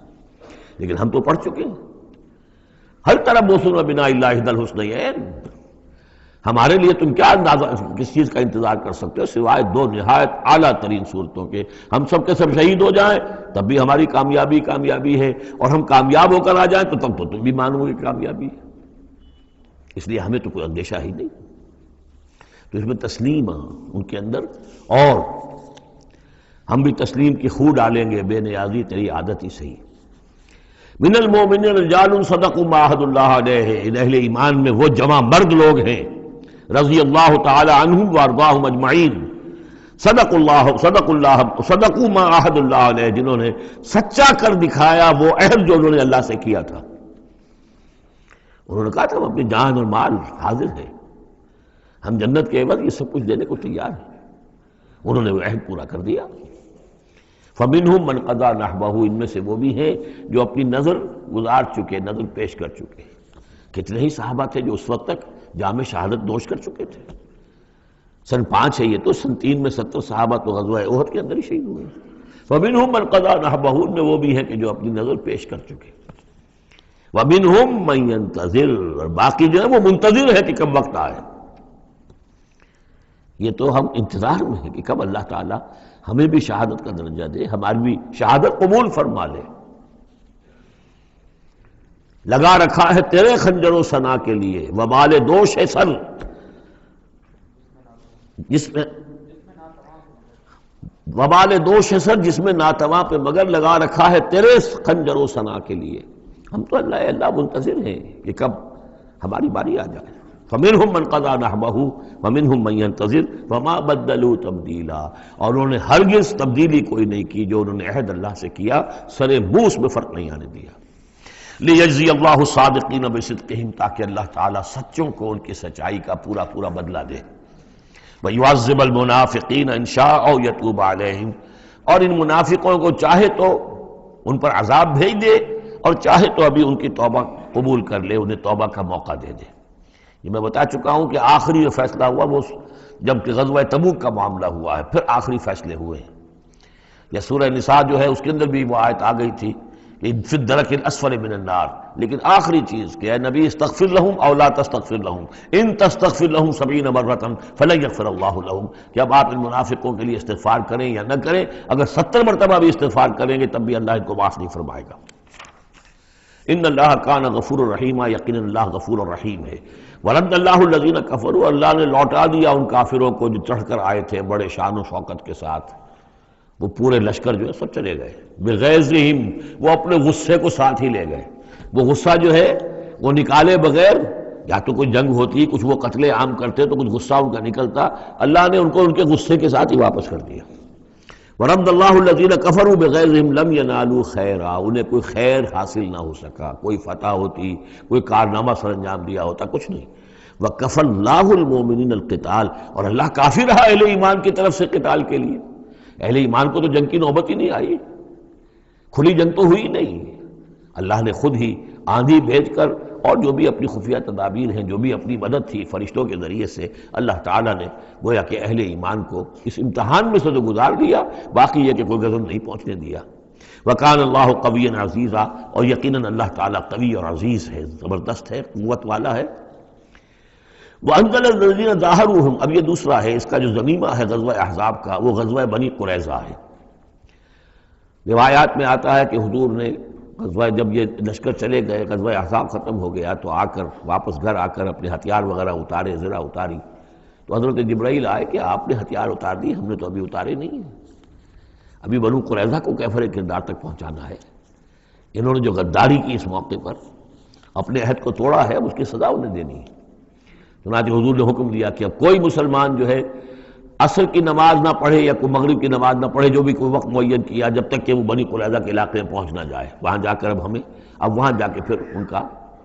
لیکن ہم تو پڑھ چکے ہیں ہر طرح موسم بنا اللہ احد الحسنیین، ہمارے لیے تم کیا اندازہ کس چیز کا انتظار کر سکتے ہو سوائے 2 نہایت اعلیٰ ترین صورتوں کے، ہم سب کے سب شہید ہو جائیں تب بھی ہماری کامیابی ہے، اور ہم کامیاب ہو کر آ جائیں تو تب تو تم بھی مانو گے کامیابی ہے، اس لیے ہمیں تو کوئی اندیشہ ہی نہیں۔ تو اس میں تسلیم ان کے اندر، اور ہم بھی تسلیم کی خو ڈالیں گے، بے نیازی تیری عادت ہی صحیح۔ من المؤمنین رجال صدقوا ما عاہدوا اللہ علیہ، اہل ایمان میں وہ جمع مرد لوگ ہیں رضی اللہ تعالی عنہم وارضاہم اجمعین، صدقوا ما عاہدوا اللہ علیہ، جنہوں نے سچا کر دکھایا وہ عہد جو انہوں نے اللہ سے کیا تھا۔ انہوں نے کہا تھا ہم اپنی جان اور مال حاضر ہیں، ہم جنت کے عوض یہ سب کچھ دینے کو تیار ہیں، انہوں نے وہ عہد پورا کر دیا۔ فَمِنْهُمْ مَنْ قَضَى نَحْبَهُ، ان میں سے وہ بھی ہیں جو اپنی نظر گزار چکے، نظر پیش کر چکے۔ کتنے ہی صحابہ تھے جو اس وقت تک جام شہادت نوش کر چکے تھے، سن 5 ہے یہ تو، سن 3 میں 70 صحابہ تو غزوہ احد کے اندر ہی شہید ہوئے۔ فَمِنْهُمْ مَنْ قَضَى نَحْبَهُ، ان میں وہ بھی ہیں کہ جو اپنی نظر پیش کر چکے۔ وَمِنْهُمْ مَنْ يَنْتَظِرُ، اور باقی جو ہے وہ منتظر ہے کہ کب وقت آئے۔ یہ تو ہم انتظار میں ہیں کہ کب اللہ تعالیٰ ہمیں بھی شہادت کا درجہ دے، ہماری بھی شہادت قبول فرما لے۔ لگا رکھا ہے تیرے خنجر و ثنا کے لیے وبال دوش سر، جس میں وبال دوش سر، جس میں ناتواں پہ مگر لگا رکھا ہے تیرے خنجر و ثنا کے لیے۔ ہم تو اللہ منتظر ہیں کہ کب ہماری باری آ جائے۔ فَمِنْهُمْ مَنْ قَضَى نَحْبَهُ وَمِنْهُمْ مَنْ يَنْتَظِرُ وَمَا بَدَّلُوا تَبْدِيلًا، اور انہوں نے ہرگز تبدیلی کوئی نہیں کی جو انہوں نے عہد اللہ سے کیا، سر موس میں فرق نہیں آنے دیا۔ لِيَجْزِيَ اللَّهُ الصَّادِقِينَ بِصِدْقِهِمْ، تاکہ اللہ تعالیٰ سچوں کو ان کی سچائی کا پورا بدلہ دے۔ وَيُعَذِّبَ الْمُنَافِقِينَ إِنْ شَاءَ أَوْ يَتُوبَ عَلَيْهِمْ، اور ان منافقوں کو چاہے تو ان پر عذاب بھیج دے، اور چاہے تو ابھی ان کی توبہ قبول کر لے، انہیں توبہ کا موقع دے دے۔ یہ میں بتا چکا ہوں کہ آخری جو فیصلہ ہوا وہ جب کہ غزوہ تبوک کا معاملہ ہوا ہے، پھر آخری فیصلے ہوئے ہیں۔ یا سورہ نساء جو ہے اس کے اندر بھی وہ آیت آ گئی تھی کہ فی الدرک الاسفل من النار، لیکن آخری چیز کہ اے نبی استغفر لہم او لا تستغفر لہم ان تستغفر لہم 70 مرۃ فلن یغفر اللہ لہم، کہ اب آپ ان منافقوں کے لیے استغفار کریں یا نہ کریں، اگر 70 مرتبہ بھی استغفار کریں گے تب بھی اللہ ان کو معاف نہیں فرمائے گا۔ ان اللہ کان غفور الرحیم، یقینا اللہ غفور الرحیم ہے۔ ورد اللہ الذین کفروا، اللہ نے لوٹا دیا ان کافروں کو جو چڑھ کر آئے تھے بڑے شان و شوکت کے ساتھ، وہ پورے لشکر جو ہے سب چلے گئے بغیظہم، وہ اپنے غصے کو ساتھ ہی لے گئے۔ وہ غصہ جو ہے وہ نکالے بغیر، یا تو کوئی جنگ ہوتی، کچھ وہ قتل عام کرتے تو کچھ غصہ ان کا نکلتا، اللہ نے ان کو ان کے غصے کے ساتھ ہی واپس کر دیا۔ ورد اللہ الذین کفروا بغیظہم لم ینالوا خیرا، انہیں کوئی خیر حاصل نہ ہو سکا، کوئی فتح ہوتی، کوئی کارنامہ سر انجام دیا ہوتا، کچھ نہیں۔ وکفى اللہ المؤمنین القتال، اور اللہ کافی رہا اہل ایمان کی طرف سے قتال کے لیے۔ اہل ایمان کو تو جنگ کی نوبت ہی نہیں آئی، کھلی جنگ تو ہوئی نہیں، اللہ نے خود ہی آندھی بھیج کر اور جو بھی اپنی خفیہ تدابیر ہیں، جو بھی اپنی مدد تھی فرشتوں کے ذریعے سے، اللہ تعالیٰ نے گویا کہ اہل ایمان کو اس امتحان میں سے تو گزار دیا، باقی یہ کہ کوئی غزو نہیں پہنچنے دیا۔ وَكَانَ اللَّهُ قَوِيًّا عَزِيزًا، اور یقیناً اللہ تعالیٰ قوی اور عزیز ہے، زبردست ہے، قوت والا ہے۔ وَأَنزَلَ الَّذِينَ ظَاهَرُوهُمْ، اب یہ دوسرا ہے، اس کا جو ضمیمہ ہے غزوہ احزاب کا، وہ غزوہ بنی قریظہ ہے۔ روایات میں آتا ہے کہ حضور نے غزوہ، جب یہ لشکر چلے گئے، غزوہ احزاب ختم ہو گیا، تو آ کر واپس گھر آ کر اپنے ہتھیار وغیرہ اتارے، زرہ اتاری، تو حضرت جبرائیل آئے کہ آپ نے ہتھیار اتار دیے، ہم نے تو ابھی اتارے نہیں ہیں، ابھی بنو قریظہ کو کیفر کردار تک پہنچانا ہے۔ انہوں نے جو غداری کی اس موقع پر، اپنے عہد کو توڑا ہے، اس کی سزا انہیں دینی ہے۔ چنانچہ حضور نے حکم دیا کہ اب کوئی مسلمان جو ہے عصر کی نماز نہ پڑھے یا کوئی مغرب کی نماز نہ پڑھے، جو بھی کوئی وقت معین کیا، جب تک کہ وہ بنی قریظہ کے علاقے میں پہنچ نہ جائے۔ وہاں جا کر اب وہاں جا کے پھر ان کا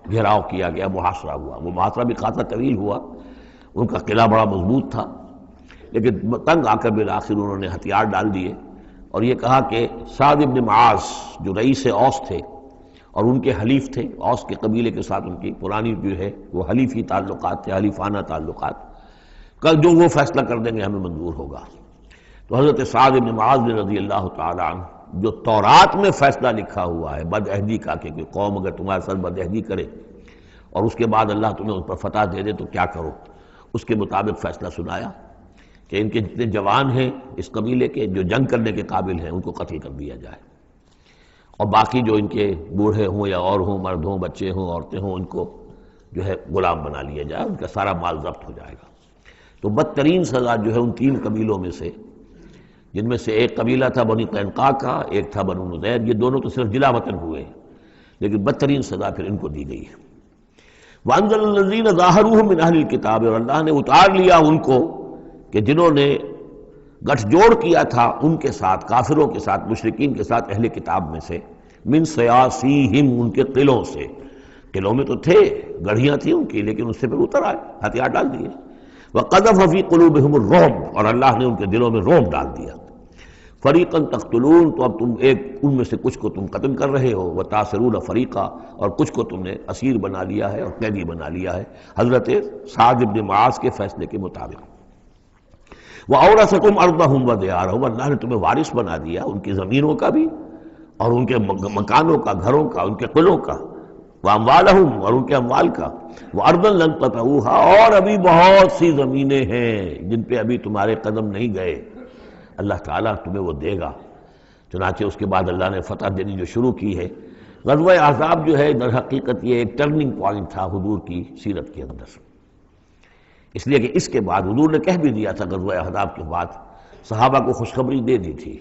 گھیراؤ کیا گیا، محاصرہ ہوا۔ وہ محاصرہ بھی خاصا طویل ہوا، ان کا قلعہ بڑا مضبوط تھا، لیکن تنگ آ کر بالآخر انہوں نے ہتھیار ڈال دیے، اور یہ کہا کہ سعد بن معاذ جو رئیس اوس تھے اور ان کے حلیف تھے، اوس کے قبیلے کے ساتھ ان کی پرانی جو ہے وہ حلیفی تعلقات تھے، حلیفانہ تعلقات، کل جو وہ فیصلہ کر دیں گے ہمیں منظور ہوگا۔ تو حضرت سعد بن معاذ رضی اللہ تعالی عنہ، جو تورات میں فیصلہ لکھا ہوا ہے بد عہدی کا، کہ قوم اگر تمہارے ساتھ بد عہدی کرے اور اس کے بعد اللہ تمہیں اس پر فتح دے دے تو کیا کرو، اس کے مطابق فیصلہ سنایا کہ ان کے جتنے جوان ہیں اس قبیلے کے جو جنگ کرنے کے قابل ہیں ان کو قتل کر دیا جائے، اور باقی جو ان کے بوڑھے ہوں یا اور ہوں، مرد ہوں، بچے ہوں، عورتیں ہوں، ان کو جو ہے غلام بنا لیا جائے، ان کا سارا مال ضبط ہو جائے گا۔ تو بدترین سزا جو ہے ان تین قبیلوں میں سے، جن میں سے ایک قبیلہ تھا بنی قینقاع کا، ایک تھا بنو نضیر، یہ دونوں تو صرف جلا وطن ہوئے ہیں، لیکن بدترین سزا پھر ان کو دی گئی ہے۔ وَأَنزَلَ الَّذِينَ ظَاهَرُوهُم مِّنْ أَهْلِ الْكِتَابِ، اور اللہ نے اتار لیا ان کو کہ جنہوں نے گٹھ جوڑ کیا تھا ان کے ساتھ، کافروں کے ساتھ، مشرکین کے ساتھ، اہل کتاب میں سے، من سیاسیہم، ان کے قلعوں سے، قلعوں میں تو تھے، گڑھیاں تھیں ان کی، لیکن اس سے پھر اتر آئے، ہتھیار ڈال دیے۔ وَقَذَفَ فِي قُلُوبِهِمُ الرُّعْبَ، اور اللہ نے ان کے دلوں میں رعب ڈال دیا۔ فَرِيقًا تَقْتُلُونَ، تو اب تم ایک ان میں سے کچھ کو تم قتل کر رہے ہو، وَتَأْسِرُونَ فَرِيقًا، اور کچھ کو تم نے اسیر بنا لیا ہے اور قیدی بنا لیا ہے، حضرت سعد بن معاذ کے فیصلے کے مطابق۔ وَأَوْرَثَكُمْ أَرْضَهُمْ وَدِيَارَهُمْ، اللہ نے تمہیں وارث بنا دیا ان کی زمینوں کا بھی اور ان کے مکانوں کا، گھروں کا، ان کے قلعوں کا، وَأَمْوَالَهُمْ، اور ان کے اموال کا، وَأَرْضًا لَّن تَطَئُوهَا، اور ابھی بہت سی زمینیں ہیں جن پہ ابھی تمہارے قدم نہیں گئے، اللہ تعالیٰ تمہیں وہ دے گا۔ چنانچہ اس کے بعد اللہ نے فتح دینی جو شروع کی ہے۔ غزوہ احزاب جو ہے در حقیقت یہ ایک ٹرننگ پوائنٹ تھا حضور کی سیرت کے اندر، اس لیے کہ اس کے بعد حضور نے کہہ بھی دیا تھا، غزوہ احزاب کے بعد صحابہ کو خوشخبری دے دی تھی،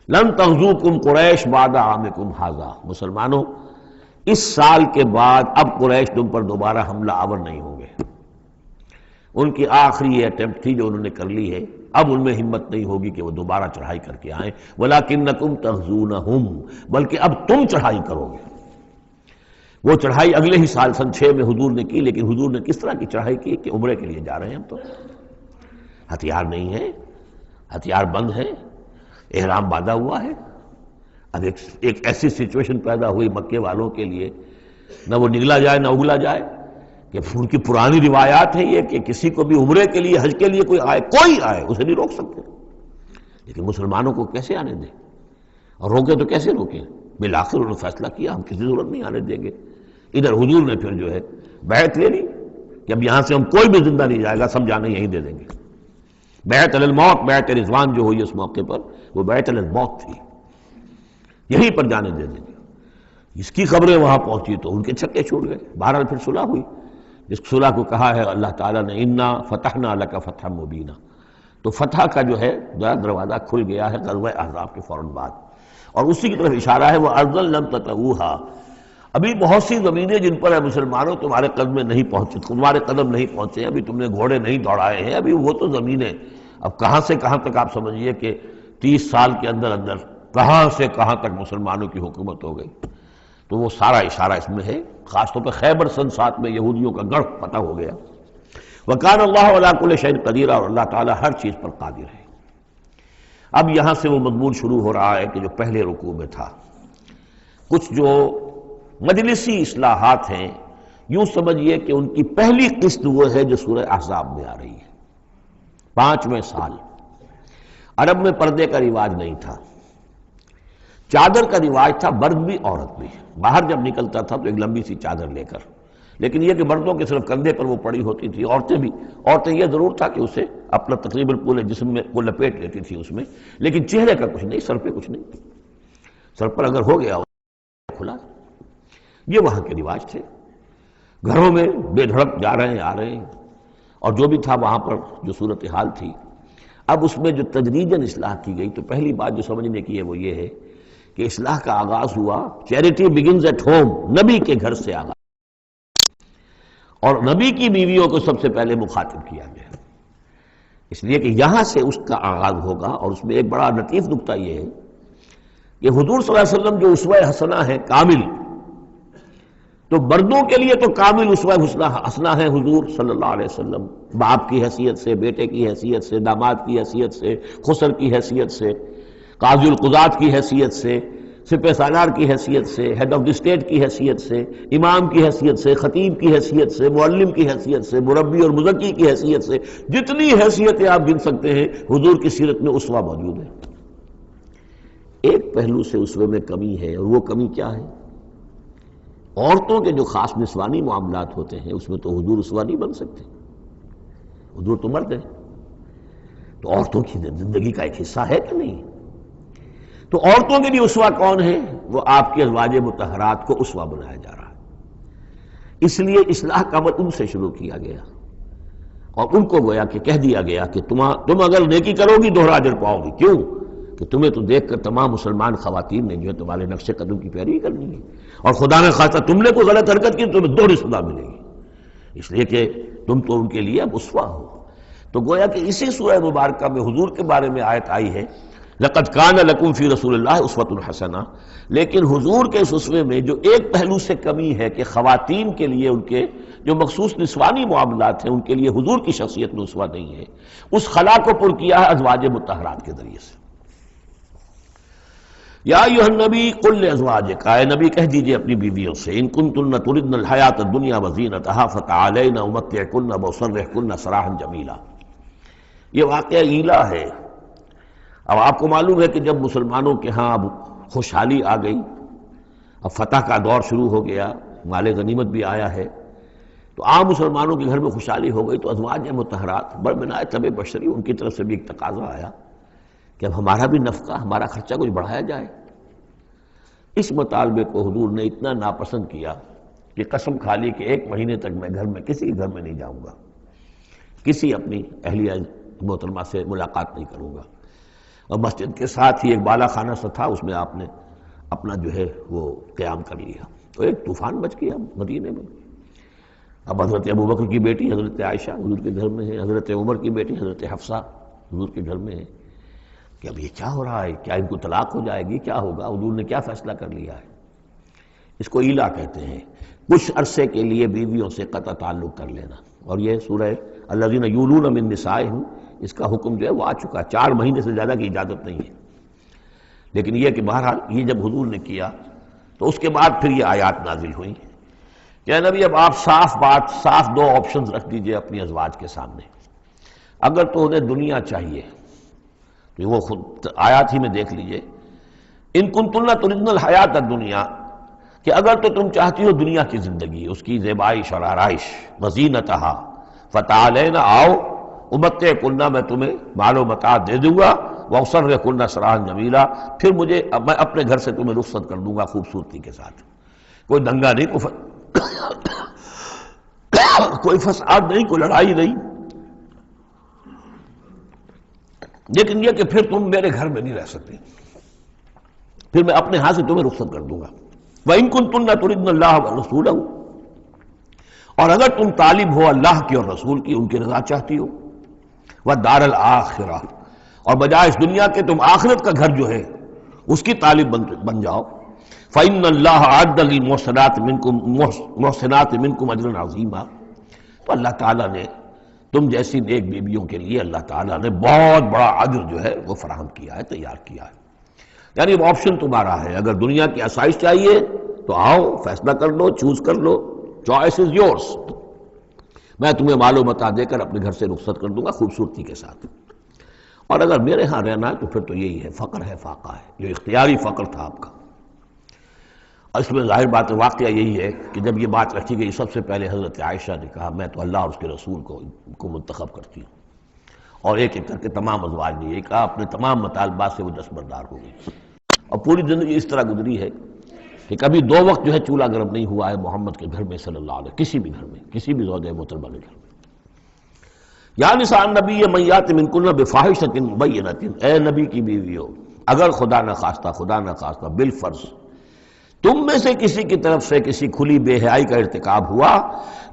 لن تغزوکم قریش بعد عامکم ھذا، مسلمانوں اس سال کے بعد اب قریش تم پر دوبارہ حملہ آور نہیں ہوں گے۔ ان کی آخری یہ اٹیمپٹ تھی جو انہوں نے کر لی ہے، اب ان میں ہمت نہیں ہوگی کہ وہ دوبارہ چڑھائی کر کے آئیں، وَلَكِنَّكُمْ تَغْزُونَهُمْ، بلکہ اب تم چڑھائی کرو گے۔ وہ چڑھائی اگلے ہی سال سن 6 میں حضور نے کی، لیکن حضور نے کس طرح کی چڑھائی کی کہ عمرے کے لیے جا رہے ہیں ہم، تو ہتھیار نہیں ہے، ہتھیار بند ہے، احرام باندھا ہوا ہے۔ اب ایک ایسی سچویشن پیدا ہوئی مکے والوں کے لیے، نہ وہ نگلا جائے نہ اگلا جائے، کہ ان کی پرانی روایات ہیں یہ کہ کسی کو بھی عمرے کے لیے، حج کے لیے کوئی آئے اسے نہیں روک سکتے، لیکن مسلمانوں کو کیسے آنے دیں، اور روکے تو کیسے روکیں؟ بالآخر انہوں نے فیصلہ کیا ہم کسی ضرورت نہیں آنے دیں گے۔ ادھر حضور نے پھر جو ہے بیعت لے لی کہ اب یہاں سے ہم کوئی بھی زندہ نہیں جائے گا، سب جانے یہیں دے دیں گے۔ بیعت علی الموت، بیعت رضوان جو ہوئی اس موقع پر، وہ بیعت علی الموت تھی، یہیں پر جانے دے دیں گے۔ اس کی خبریں وہاں پہنچی تو ان کے چھکے چھوٹ گئے۔ بہرحال پھر صلح ہوئی، جس صلح کو کہا ہے اللہ تعالیٰ نے انا فتحنا لک فتحا مبینا، تو فتح کا جو ہے دروازہ کھل گیا ہے غزوہ احزاب کے فوراً بعد، اور اسی کی طرف اشارہ ہے وہ ارضا لم تطئوها، ابھی بہت سی زمینیں جن پر مسلمانوں تمہارے قدم میں نہیں پہنچے، تمہارے قدم نہیں پہنچے، ابھی تم نے گھوڑے نہیں دوڑائے ہیں، ابھی وہ تو زمینیں اب کہاں سے کہاں تک آپ سمجھیے کہ 30 سال کے اندر اندر کہاں سے کہاں تک مسلمانوں کی حکومت ہو گئی۔ تو وہ سارا اشارہ اس میں ہے، خاص طور پہ خیبر سن 7 میں یہودیوں کا گڑھ پتہ ہو گیا۔ وَكَانَ اللَّهُ عَلَىٰ كُلِّ شَيْءٍ قَدِيرًا، اور اللہ تعالیٰ ہر چیز پر قادر ہے۔ اب یہاں سے وہ مضمون شروع ہو رہا ہے کہ جو پہلے رکوع میں تھا، کچھ جو مجلسی اصلاحات ہیں، یوں سمجھیے کہ ان کی پہلی قسط وہ ہے جو سورہ احزاب میں آ رہی ہے۔ 5ویں سال عرب میں پردے کا رواج نہیں تھا، چادر کا رواج تھا، مرد بھی عورت بھی، باہر جب نکلتا تھا تو ایک لمبی سی چادر لے کر، لیکن یہ کہ مردوں کے صرف کندھے پر وہ پڑی ہوتی تھی، عورتیں یہ ضرور تھا کہ اسے اپنا تقریباً پورے جسم میں وہ لپیٹ لیتی تھی اس میں، لیکن چہرے کا کچھ نہیں، سر پہ کچھ نہیں، سر پر اگر ہو گیا کھلا۔ یہ وہاں کے رواج تھے، گھروں میں بے دھڑک جا رہے ہیں آ رہے ہیں، اور جو بھی تھا وہاں پر جو صورتحال تھی۔ اب اس میں جو تدریجاً اصلاح کی گئی، تو پہلی بات جو سمجھنے کی ہے وہ یہ ہے کہ اصلاح کا آغاز ہوا، چیریٹی بگنز ایٹ ہوم، نبی کے گھر سے آغاز، اور نبی کی بیویوں کو سب سے پہلے مخاطب کیا گیا، اس لیے کہ یہاں سے اس کا آغاز ہوگا۔ اور اس میں ایک بڑا لطیف نکتہ یہ ہے کہ حضور صلی اللہ علیہ وسلم جو اسوہ حسنہ ہے کامل، تو مردوں کے لیے تو کامل اسوہ حسنہ ہے حضور صلی اللہ علیہ وسلم، باپ کی حیثیت سے، بیٹے کی حیثیت سے، داماد کی حیثیت سے، خسر کی حیثیت سے، قاضی القضات کی حیثیت سے، سپہ سالار کی حیثیت سے، ہیڈ آف دی اسٹیٹ کی حیثیت سے، امام کی حیثیت سے، خطیب کی حیثیت سے، معلم کی حیثیت سے، مربی اور مزکی کی حیثیت سے، جتنی حیثیتیں آپ گن سکتے ہیں حضور کی سیرت میں اسوہ موجود ہے۔ ایک پہلو سے اسوے میں کمی ہے، اور وہ کمی کیا ہے؟ عورتوں کے جو خاص نسوانی معاملات ہوتے ہیں اس میں تو حضور اسوہ نہیں بن سکتے، حضور تو مرد ہیں، تو عورتوں کی زندگی کا ایک حصہ ہے کہ نہیں؟ تو عورتوں کے لیے اسوہ کون ہے؟ وہ آپ کے ازواج مطہرات کو اسوہ بنایا جا رہا ہے، اس لیے اصلاح کا عمل ان سے شروع کیا گیا، اور ان کو گویا کہ کہہ دیا گیا کہ تم اگر نیکی کرو گی دوہرا اجر پاؤ گی، کیوں کہ تمہیں تو دیکھ کر تمام مسلمان خواتین نے جو ہے تمہارے نقش قدم کی پیروی کرنی ہے، اور خدا نے خواستہ تم نے کوئی غلط حرکت کی تو تمہیں دوہری سزا ملے گی، اس لیے کہ تم تو ان کے لیے اب اسوہ ہو۔ تو گویا کہ اسی سورہ مبارکہ میں حضور کے بارے میں آیت آئی ہے لَقَدْ كَانَ لَكُمْ فِي رَسُولِ اللَّهِ أُسْوَةٌ حَسَنَةٌ، لیکن حضور کے اس اسوے میں جو ایک پہلو سے کمی ہے کہ خواتین کے لیے ان کے جو مخصوص نسوانی معاملات ہیں ان کے لیے حضور کی شخصیت میں اسوہ نہیں ہے، اس خلا کو پر کیا ہے ازواج مطہرات کے ذریعے سے۔ یا ایھا النبی قل لازواجک، اے نبی کہہ دیجئے اپنی بیویوں سے، ان کنتن تردن الحیاۃ الدنیا وزینتہا فتعالین امتعکن واسرحکن سراحا جمیلا۔ یہ واقعہ ایلا ہے۔ اب آپ کو معلوم ہے کہ جب مسلمانوں کے ہاں اب خوشحالی آ گئی، اب فتح کا دور شروع ہو گیا، مال غنیمت بھی آیا ہے، تو عام مسلمانوں کے گھر میں خوشحالی ہو گئی، تو ازواج مطہرات بڑھ بنائے طبع بشری ان کی طرف سے بھی ایک تقاضا آیا کہ اب ہمارا بھی نفقہ، ہمارا خرچہ کچھ بڑھایا جائے۔ اس مطالبے کو حضور نے اتنا ناپسند کیا کہ قسم کھا لی کہ 1 مہینے تک میں گھر میں کسی گھر میں نہیں جاؤں گا، کسی اپنی اہلیہ محترمہ سے ملاقات نہیں کروں گا، اور مسجد کے ساتھ ہی ایک بالا خانہ سا تھا، اس میں آپ نے اپنا جو ہے وہ قیام کر لیا، تو ایک طوفان مچ گیا مدینے میں۔ اب حضرت ابوبکر کی بیٹی حضرت عائشہ حضور کے گھر میں ہے، حضرت عمر کی بیٹی حضرت حفصہ حضور کے گھر میں ہے، کہ اب یہ کیا ہو رہا ہے، کیا ان کو طلاق ہو جائے گی، کیا ہوگا، حضور نے کیا فیصلہ کر لیا ہے؟ اس کو ایلا کہتے ہیں، کچھ عرصے کے لیے بیویوں سے قطع تعلق کر لینا، اور یہ سورہ الذین یولون من نسائہم، اس کا حکم جو ہے وہ آ چکا، 4 مہینے سے زیادہ کی اجازت نہیں ہے، لیکن یہ کہ بہرحال یہ جب حضور نے کیا تو اس کے بعد پھر یہ آیات نازل ہوئیں کہ نبی اب آپ صاف 2 آپشنز رکھ دیجئے اپنی ازواج کے سامنے، اگر تو انہیں دنیا چاہیے تو وہ خود آیات ہی میں دیکھ لیجئے، ان کنتن تردن الحیات الدنیا، کہ اگر تو تم چاہتی ہو دنیا کی زندگی، اس کی زیبائش اور آرائش، وزینتہا فتعالین، آؤ امتعکن، میں تمہیں مال و متاع دے دوں گا، واسرحکن سراحا جمیلا، پھر میں اپنے گھر سے تمہیں رخصت کر دوں گا خوبصورتی کے ساتھ، کوئی دنگا نہیں، کوئی فساد نہیں، کوئی لڑائی نہیں، لیکن یہ کہ پھر تم میرے گھر میں نہیں رہ سکتے، پھر میں اپنے ہاتھ سے تمہیں رخصت کر دوں گا۔ وَإِن كُنتُنَّ تُرِدْنَ اللَّهَ وَرَسُولَهُ، اور اگر تم طالب ہو اللہ کی اور رسول کی، ان کی رضا چاہتی ہو، وَالدَّارَ الْآخِرَةَ، اور بجائے اس دنیا کے تم آخرت کا گھر جو ہے اس کی طالب بن جاؤ، فَإِنَّ اللَّهَ أَعَدَّ لِلْمُحْسِنَاتِ مِنْكُمْ أَجْرًا عَظِيمًا، تو اللہ تعالیٰ نے تم جیسی نیک بیویوں کے لیے اللہ تعالیٰ نے بہت بڑا اجر جو ہے وہ فراہم کیا ہے، تیار کیا ہے۔ یعنی وہ آپشن تمہارا ہے، اگر دنیا کی آسائش چاہیے تو آؤ، فیصلہ کر لو، چوز کر لو، چوائس از یورس، میں تمہیں مال و متاع دے کر اپنے گھر سے رخصت کر دوں گا خوبصورتی کے ساتھ، اور اگر میرے ہاں رہنا ہے تو پھر تو یہی ہے، فقر ہے، فاقہ ہے، جو اختیاری فقر تھا آپ کا۔ اس میں ظاہر بات واقعہ یہی ہے کہ جب یہ بات رکھی گئی سب سے پہلے حضرت عائشہ نے کہا میں تو اللہ اور اس کے رسول کو منتخب کرتی ہوں، اور ایک ایک کر کے تمام ازواج نے یہ کہا، اپنے تمام مطالبات سے وہ دستبردار ہو گئی، اور پوری زندگی اس طرح گزری ہے کہ کبھی 2 وقت جو ہے چولہا گرم نہیں ہوا ہے محمد کے گھر میں صلی اللہ علیہ، کسی بھی گھر میں، کسی بھی زوجہ محترمہ کے گھر میں۔ یا نساء النبی من یات منکن بفاحشۃ مبینۃ، اے نبی کی بیویوں، اگر خدا نخواستہ بالفرض تم میں سے کسی کی طرف سے کسی کھلی بے حیائی کا ارتکاب ہوا،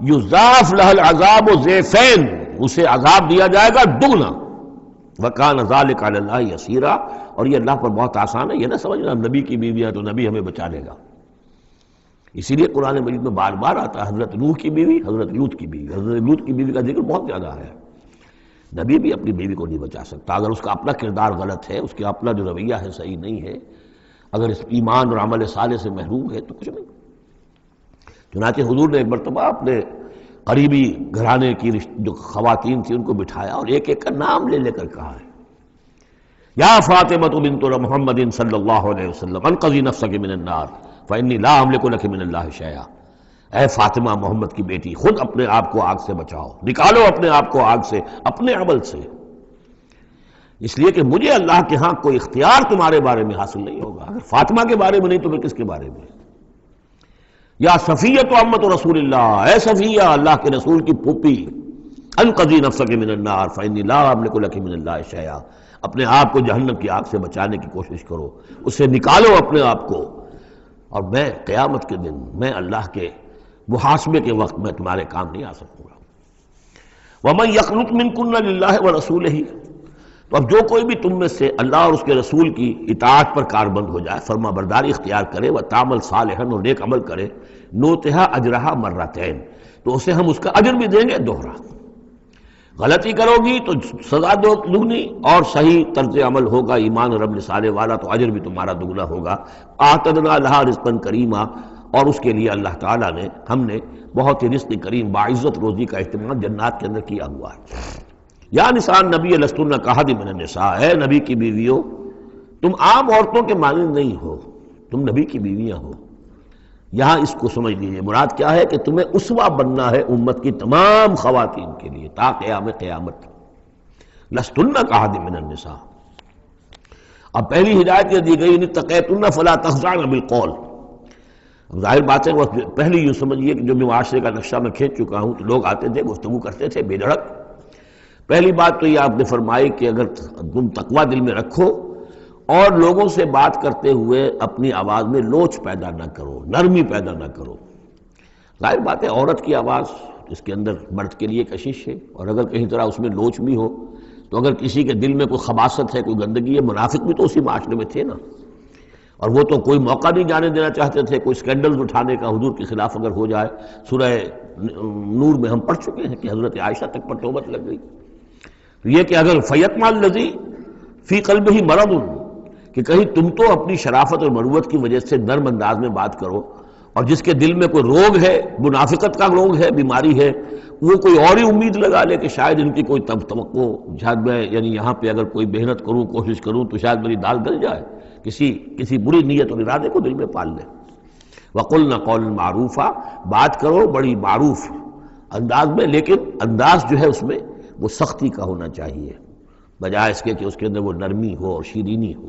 یضاف لہ العذاب ضعفین، اسے عذاب دیا جائے گا دگنا، وکان ذلک علی اللہ یسیرا، اور یہ اللہ پر بہت آسان ہے، یہ نہ سمجھنا نبی کی بیویاں تو نبی ہمیں بچا لے گا۔ اسی لیے قرآن مجید میں بار بار آتا ہے حضرت نوح کی بیوی، حضرت لوط کی بیوی، حضرت لوط کی بیوی کا ذکر بہت زیادہ ہے۔ نبی بھی اپنی بیوی کو نہیں بچا سکتا، اگر اس کا اپنا کردار غلط ہے، اس کا اپنا جو رویہ ہے صحیح نہیں ہے، اگر اس ایمان اور عمل صالح سے محروم ہے تو کچھ نہیں۔ چنانچہ حضور نے ایک مرتبہ اپنے قریبی گھرانے کی جو خواتین تھیں ان کو بٹھایا اور ایک ایک کا نام لے کر کہا ہے، یا فاطمہ بنت محمد صلی اللہ علیہ وسلم انقذی نفسک من النار فانی لا املک لک من اللہ شیئا، اے فاطمہ محمد کی بیٹی، خود اپنے آپ کو آگ سے بچاؤ، نکالو اپنے آپ کو آگ سے اپنے عمل سے، اس لیے کہ مجھے اللہ کے ہاں کوئی اختیار تمہارے بارے میں حاصل نہیں ہوگا، اگر فاطمہ کے بارے میں نہیں تو میں کس کے بارے میں؟ یا صفیہ امت رسول اللہ، اے صفیہ اللہ کے رسول کی پھوپھی، انقذی نفسک من النار فانی لا املک لک من اللہ شیئا، اپنے آپ کو جہنم کی آگ سے بچانے کی کوشش کرو، اس سے نکالو اپنے آپ کو، اور میں قیامت کے دن، میں اللہ کے محاسبے کے وقت میں تمہارے کام نہیں آ سکوں گا۔ وَمَن يَقْنُتْ مِنكُنَّ لِلَّهِ وَرَسُولِهِ، تو اب جو کوئی بھی تم میں سے اللہ اور اس کے رسول کی اطاعت پر کاربند ہو جائے، فرما برداری اختیار کرے، وَتَعْمَلْ صَالِحًا، اور نیک عمل کرے، نُؤْتِهَا أَجْرَهَا مَرَّتَيْن، تو اسے ہم اس کا اجر بھی دیں گے دوہرا۔ غلطی کرو گی تو سزا دگنی، اور صحیح طرز عمل ہوگا ایمان اور عمل صالح والا تو اجر بھی تمہارا دگنا ہوگا۔ اعتدنا لہا رزقا کریما، اور اس کے لیے اللہ تعالیٰ نے، ہم نے بہت ہی رزق کریم باعزت روزی کا اہتمام جنات کے اندر کیا ہوا ہے۔ یا نساء النبی لستن کاحد من النساء، اے نبی کی بیویوں تم عام عورتوں کے مانند نہیں ہو، تم نبی کی بیویاں ہو۔ یہاں اس کو سمجھ لیجیے، مراد کیا ہے کہ تمہیں اسوہ بننا ہے امت کی تمام خواتین کے لیے تا قیام قیامت۔ لستن کاحد من النساء، اب پہلی ہدایت یہ دی گئی ان اتقیتن فلا تخضعن بالقول۔ ظاہر بات ہے وہ پہلی یوں سمجھیے کہ جو میں معاشرے کا نقشہ میں کھینچ چکا ہوں تو لوگ آتے تھے گفتگو کرتے تھے بے دھڑک۔ پہلی بات تو یہ آپ نے فرمائی کہ اگر تم تقویٰ دل میں رکھو اور لوگوں سے بات کرتے ہوئے اپنی آواز میں لوچ پیدا نہ کرو، نرمی پیدا نہ کرو۔ ظاہر بات ہے عورت کی آواز اس کے اندر مرد کے لیے کشش ہے، اور اگر کہیں طرح اس میں لوچ بھی ہو تو اگر کسی کے دل میں کوئی خباثت ہے، کوئی گندگی ہے، منافق بھی تو اسی معاشرے میں تھے نا، اور وہ تو کوئی موقع نہیں جانے دینا چاہتے تھے کوئی سکینڈلز اٹھانے کا حضور کے خلاف اگر ہو جائے۔ سورہ نور میں ہم پڑھ چکے ہیں کہ حضرت عائشہ تک پر توبت لگ گئی۔ تو یہ کہ اگر فیطمع الذی فی قلبہ مرض، کہ کہیں تم تو اپنی شرافت اور مروت کی وجہ سے نرم انداز میں بات کرو، اور جس کے دل میں کوئی روگ ہے، منافقت کا روگ ہے، بیماری ہے، وہ کوئی اور ہی امید لگا لے کہ شاید ان کی کوئی توقع، شاید میں یعنی یہاں پہ اگر کوئی محنت کروں، کوشش کروں تو شاید میری دال گل جائے، کسی بری نیت اور ارادے کو دل میں پال لے۔ وَقُلْنَ قَوْلًا مَعْرُوفًا، بات کرو بڑی معروف انداز میں، لیکن انداز جو ہے اس میں وہ سختی کا ہونا چاہیے، بجائے اس کے کہ اس کے اندر وہ نرمی ہو اور شیرینی ہو۔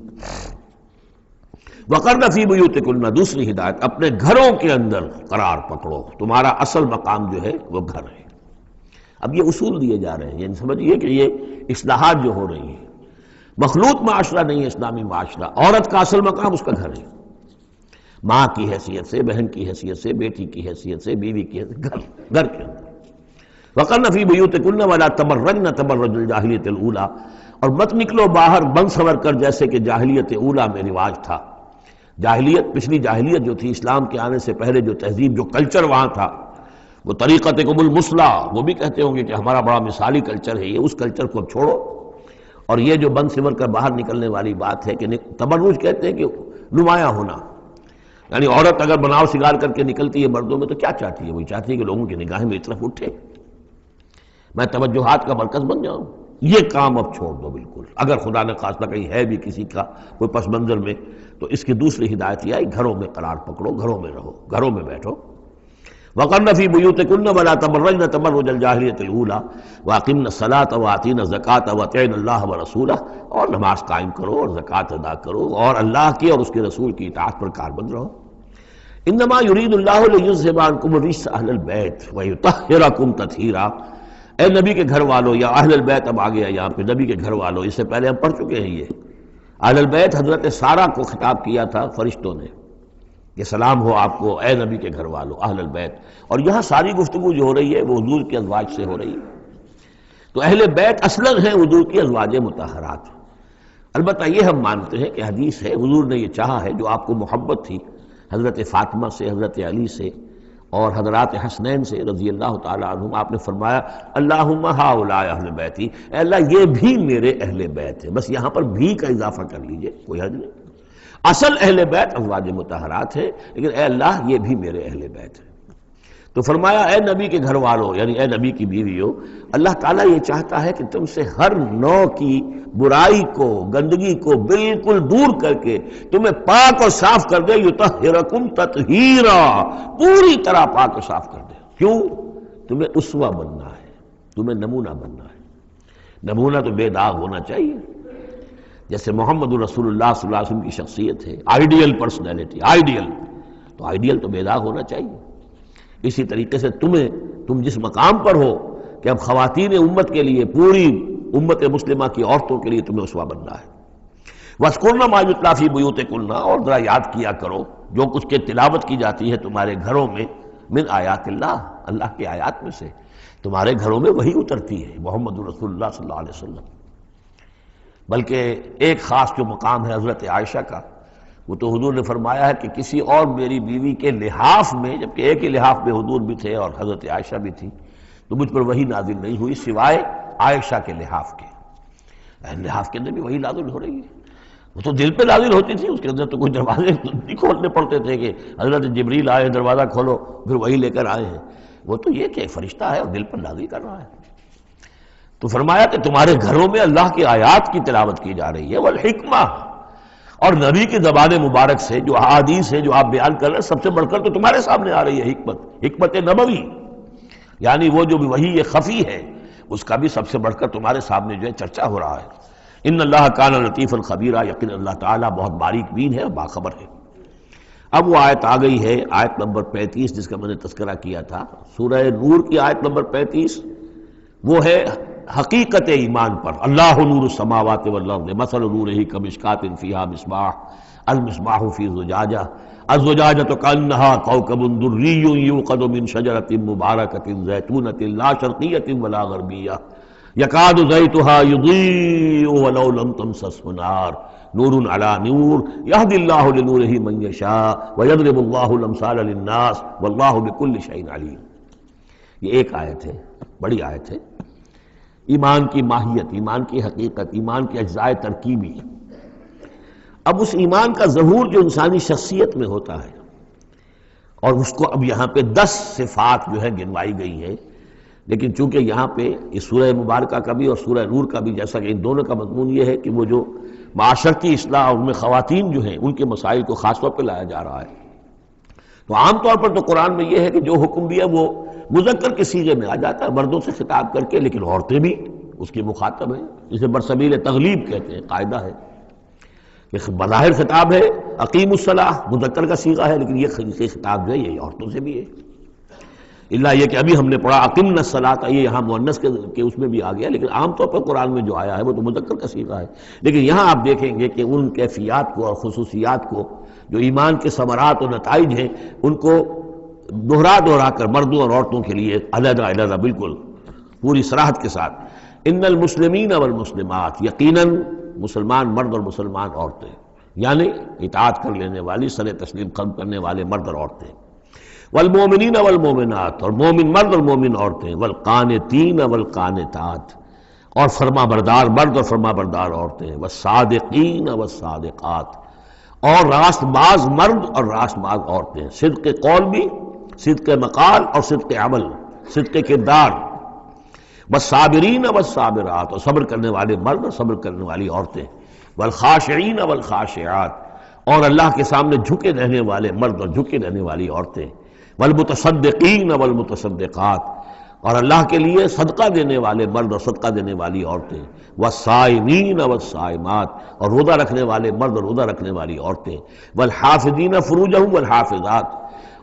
وَقَرْنَ فِي بُيُوتِكُنَّ، دوسری ہدایت، اپنے گھروں کے اندر قرار پکڑو، تمہارا اصل مقام جو ہے وہ گھر ہے۔ اب یہ اصول دیے جا رہے ہیں، یعنی سمجھیے کہ یہ اصلاحات جو ہو رہی ہیں، مخلوط معاشرہ نہیں ہے اسلامی معاشرہ، عورت کا اصل مقام اس کا گھر ہے، ماں کی حیثیت سے، بہن کی حیثیت سے، بیٹی کی حیثیت سے، بیوی کی حیثیت، گھر کے اندر۔ وَقَرْنَ فِي بُيُوتِكُنَّ وَلَا تَبَرَّجْنَ تَبَرُّجَ الْجَاهِلِيَّةِ الْأُولَىٰ، اور مت نکلو باہر بن سنور کر جیسے کہ جاہلیت اولیٰ میں رواج تھا۔ جاہلیت، پچھلی جاہلیت جو تھی اسلام کے آنے سے پہلے جو تہذیب، جو کلچر وہاں تھا، وہ طریقتکم المثلیٰ، وہ بھی کہتے ہوں گے کہ ہمارا بڑا مثالی کلچر ہے یہ، اس کلچر کو اب چھوڑو، اور یہ جو بند سمر کر باہر نکلنے والی بات ہے کہ تبرج کہتے ہیں کہ نمایاں ہونا، یعنی عورت اگر بناؤ سنگار کر کے نکلتی ہے مردوں میں تو کیا چاہتی ہے؟ وہی چاہتی ہے کہ لوگوں کی نگاہیں میری طرف اٹھے، میں توجہات کا مرکز بن جاؤں، یہ کام اب چھوڑ دو بالکل. اگر خدا نے خاصہ کہیں ہے بھی کسی کا کوئی پس منظر میں تو اس کی دوسری ہدایت یہ ہے گھروں میں قرار پکڑو، گھروں میں رہو، گھروں میں بیٹھو. وَقَرْنَ فِي بُيُوتِكُنَّ وَلَا تَبَرَّجْنَ تَبَرُّجَ الْجَاهِلِيَّةِ الْأُولَىٰ وَأَقِمْنَ الصَّلَاةَ وَآتِينَ الزَّكَاةَ وَأَطِعْنَ اللَّهَ وَرَسُولَهُ، اور نماز قائم کرو اور زکوٰۃ ادا کرو اور اللہ کی اور اس کے رسول کی اطاعت پر کاربند رہو. انما یرید اللہ لیذھب عنکم الرجس اہل البیت ویطہرکم تطہیرا. اے نبی کے گھر والو، یا اہل البیت اب آ گیا یہاں پہ، نبی کے گھر والو، اس سے پہلے ہم پڑھ چکے ہیں. یہ اہل البیت حضرت سارہ کو خطاب کیا تھا فرشتوں نے کہ سلام ہو آپ کو اے نبی کے گھر والو اہل البیت. اور یہاں ساری گفتگو جو ہو رہی ہے وہ حضور کے ازواج سے ہو رہی ہے. تو اہل بیت اصلاً ہیں حضور کی ازواج مطہرات. البتہ یہ ہم مانتے ہیں کہ حدیث ہے حضور نے یہ چاہا ہے، جو آپ کو محبت تھی حضرت فاطمہ سے، حضرت علی سے اور حضرات حسنین سے رضی اللہ تعالیٰ عنہم، آپ نے فرمایا اللہم ہؤلاء اہل بیتی، اے اللہ یہ بھی میرے اہل بیت ہے. بس یہاں پر بھی کا اضافہ کر لیجئے، کوئی حرج نہیں. اصل اہل بیت ازواج مطہرات ہے، لیکن اے اللہ یہ بھی میرے اہل بیت ہے. تو فرمایا اے نبی کے گھر والوں، یعنی اے نبی کی بیویوں، اللہ تعالیٰ یہ چاہتا ہے کہ تم سے ہر نوع کی برائی کو، گندگی کو بالکل دور کر کے تمہیں پاک اور صاف کر دے. یطہرکم تطہیرا، پوری طرح پاک اور صاف کر دے. کیوں؟ تمہیں اسوہ بننا ہے، تمہیں نمونہ بننا ہے. نمونہ تو بے داغ ہونا چاہیے، جیسے محمد رسول اللہ صلی اللہ علیہ وسلم کی شخصیت ہے، آئیڈیل پرسنالٹی، آئیڈیل، تو آئیڈیل تو بے داغ ہونا چاہیے. اسی طریقے سے تم جس مقام پر ہو کہ اب خواتین امت کے لیے، پوری امت مسلمہ کی عورتوں کے لیے تمہیں اسوہ بننا ہے. وَاذْكُرْنَ مَا يُتْلَىٰ فِي بُيُوتِكُنَّ، اور ذرا یاد کیا کرو جو کچھ کے تلاوت کی جاتی ہے تمہارے گھروں میں، من آیات اللہ، اللہ کے آیات میں سے تمہارے گھروں میں وہی اترتی ہے محمد رسول اللہ صلی اللہ علیہ وسلم. بلکہ ایک خاص جو مقام ہے حضرت عائشہ کا، وہ تو حضور نے فرمایا ہے کہ کسی اور میری بیوی کے لحاف میں، جبکہ ایک ہی لحاف میں حضور بھی تھے اور حضرت عائشہ بھی تھی، تو مجھ پر وہی نازل نہیں ہوئی سوائے عائشہ کے لحاف کے. لحاف کے اندر بھی وہی نازل ہو رہی ہے. وہ تو دل پہ نازل ہوتی تھی، اس کے اندر تو کوئی دروازے نہیں کھولنے پڑتے تھے کہ حضرت جبریل آئے دروازہ کھولو پھر وہی لے کر آئے ہیں. وہ تو یہ کہ ایک فرشتہ ہے اور دل پر نازل کر رہا ہے. تو فرمایا کہ تمہارے گھروں میں اللہ کی آیات کی تلاوت کی جا رہی ہے، والحکمہ، اور نبی کی زبان مبارک سے جو احادیث ہے جو آپ بیان کر رہے ہیں سب سے بڑھ کر تو تمہارے سامنے آ رہی ہے حکمت، حکمت نبوی، یعنی وہ جو وحی خفی ہے اس کا بھی سب سے بڑھ کر تمہارے سامنے جو ہے چرچا ہو رہا ہے. ان اللہ کان لطیفا خبیرا، یقین اللہ تعالیٰ بہت باریک بین ہے اور باخبر ہے. اب وہ آیت آ گئی ہے، آیت نمبر 35 جس کا میں نے تذکرہ کیا تھا، سورہ نور کی آیت نمبر 35. وہ ہے حقیقت ایمان پر. اللہ نور السماوات والارض مثل نورہ کمشکاۃ فیہا مصباح المصباح فی زجاجہ الزجاجۃ کأنہا کوکب دری یوقد من شجرۃ مبارکۃ زیتونۃ لا شرقیۃ ولا غربیہ یکاد زیتھا یضیء ولو لم تمسسہ نار نور علی نور یہدی اللہ لنورہ من یشاء ویضرب اللہ الامثال للناس واللہ بکل شیء علیم. یہ ایک آیت ہے، بڑی آیت ہے. ایمان کی ماہیت، ایمان کی حقیقت، ایمان کے اجزاء ترکیبی. اب اس ایمان کا ظہور جو انسانی شخصیت میں ہوتا ہے، اور اس کو اب یہاں پہ 10 صفات جو ہے گنوائی گئی ہیں. لیکن چونکہ یہاں پہ اس سورہ مبارکہ کا بھی اور سورہ نور کا بھی، جیسا کہ ان دونوں کا مضمون یہ ہے کہ وہ جو معاشرتی اصلاح اور ان میں خواتین جو ہیں ان کے مسائل کو خاص طور پہ لایا جا رہا ہے. تو عام طور پر تو قرآن میں یہ ہے کہ جو حکم بھی ہے وہ مذکر کے صیغے میں آ جاتا ہے، مردوں سے خطاب کر کے، لیکن عورتیں بھی اس کی مخاطب ہیں. اسے برسبیل تغلیب کہتے ہیں. قاعدہ ہے کہ بظاہر خطاب ہے اقیم الصلاۃ، مذکر کا صیغہ ہے، لیکن یہ خطاب جو ہے یہ عورتوں سے بھی ہے. اللہ یہ کہ ابھی ہم نے پڑھا اقمنا الصلاۃ، یہ یہاں مؤنث کے اس میں بھی آ گیا، لیکن عام طور پر قرآن میں جو آیا ہے وہ تو مذکر کا صیغہ ہے. لیکن یہاں آپ دیکھیں گے کہ ان کیفیات کو اور خصوصیات کو جو ایمان کے ثمرات اور نتائج ہیں ان کو دہرا کر مردوں اور عورتوں کے لیے علیحدہ علیحدہ بالکل پوری صراحت کے ساتھ. ان المسلمین والمسلمات، یقیناً مسلمان مرد اور مسلمان عورتیں، یعنی اطاعت کر لینے والی، سر تسلیم قلم کرنے والے مرد اور عورتیں. والمومنین والمومنات، اور مومن مرد اور مومن عورتیں. والقانتین والقانتات، اور فرما بردار مرد اور فرما بردار عورتیں. والصادقین والصادقات، اور راست باز مرد اور راست باز عورتیں. صدق قول بھی، صدق مقال اور صدق عمل، صدق کردار. والصابرین والصابرات، اور صبر کرنے والے مرد اور صبر کرنے والی عورتیں، والخاشعین والخاشعات، اور اللہ کے سامنے جھکے رہنے والے مرد اور جھکے رہنے والی عورتیں، والمتصدقین والمتصدقات، اور اللہ کے لیے صدقہ دینے والے مرد اور صدقہ دینے والی عورتیں، والصائمین والصائمات، اور روزہ رکھنے والے مرد اور روزہ رکھنے والی عورتیں، والحافظین فروجہم والحافظات،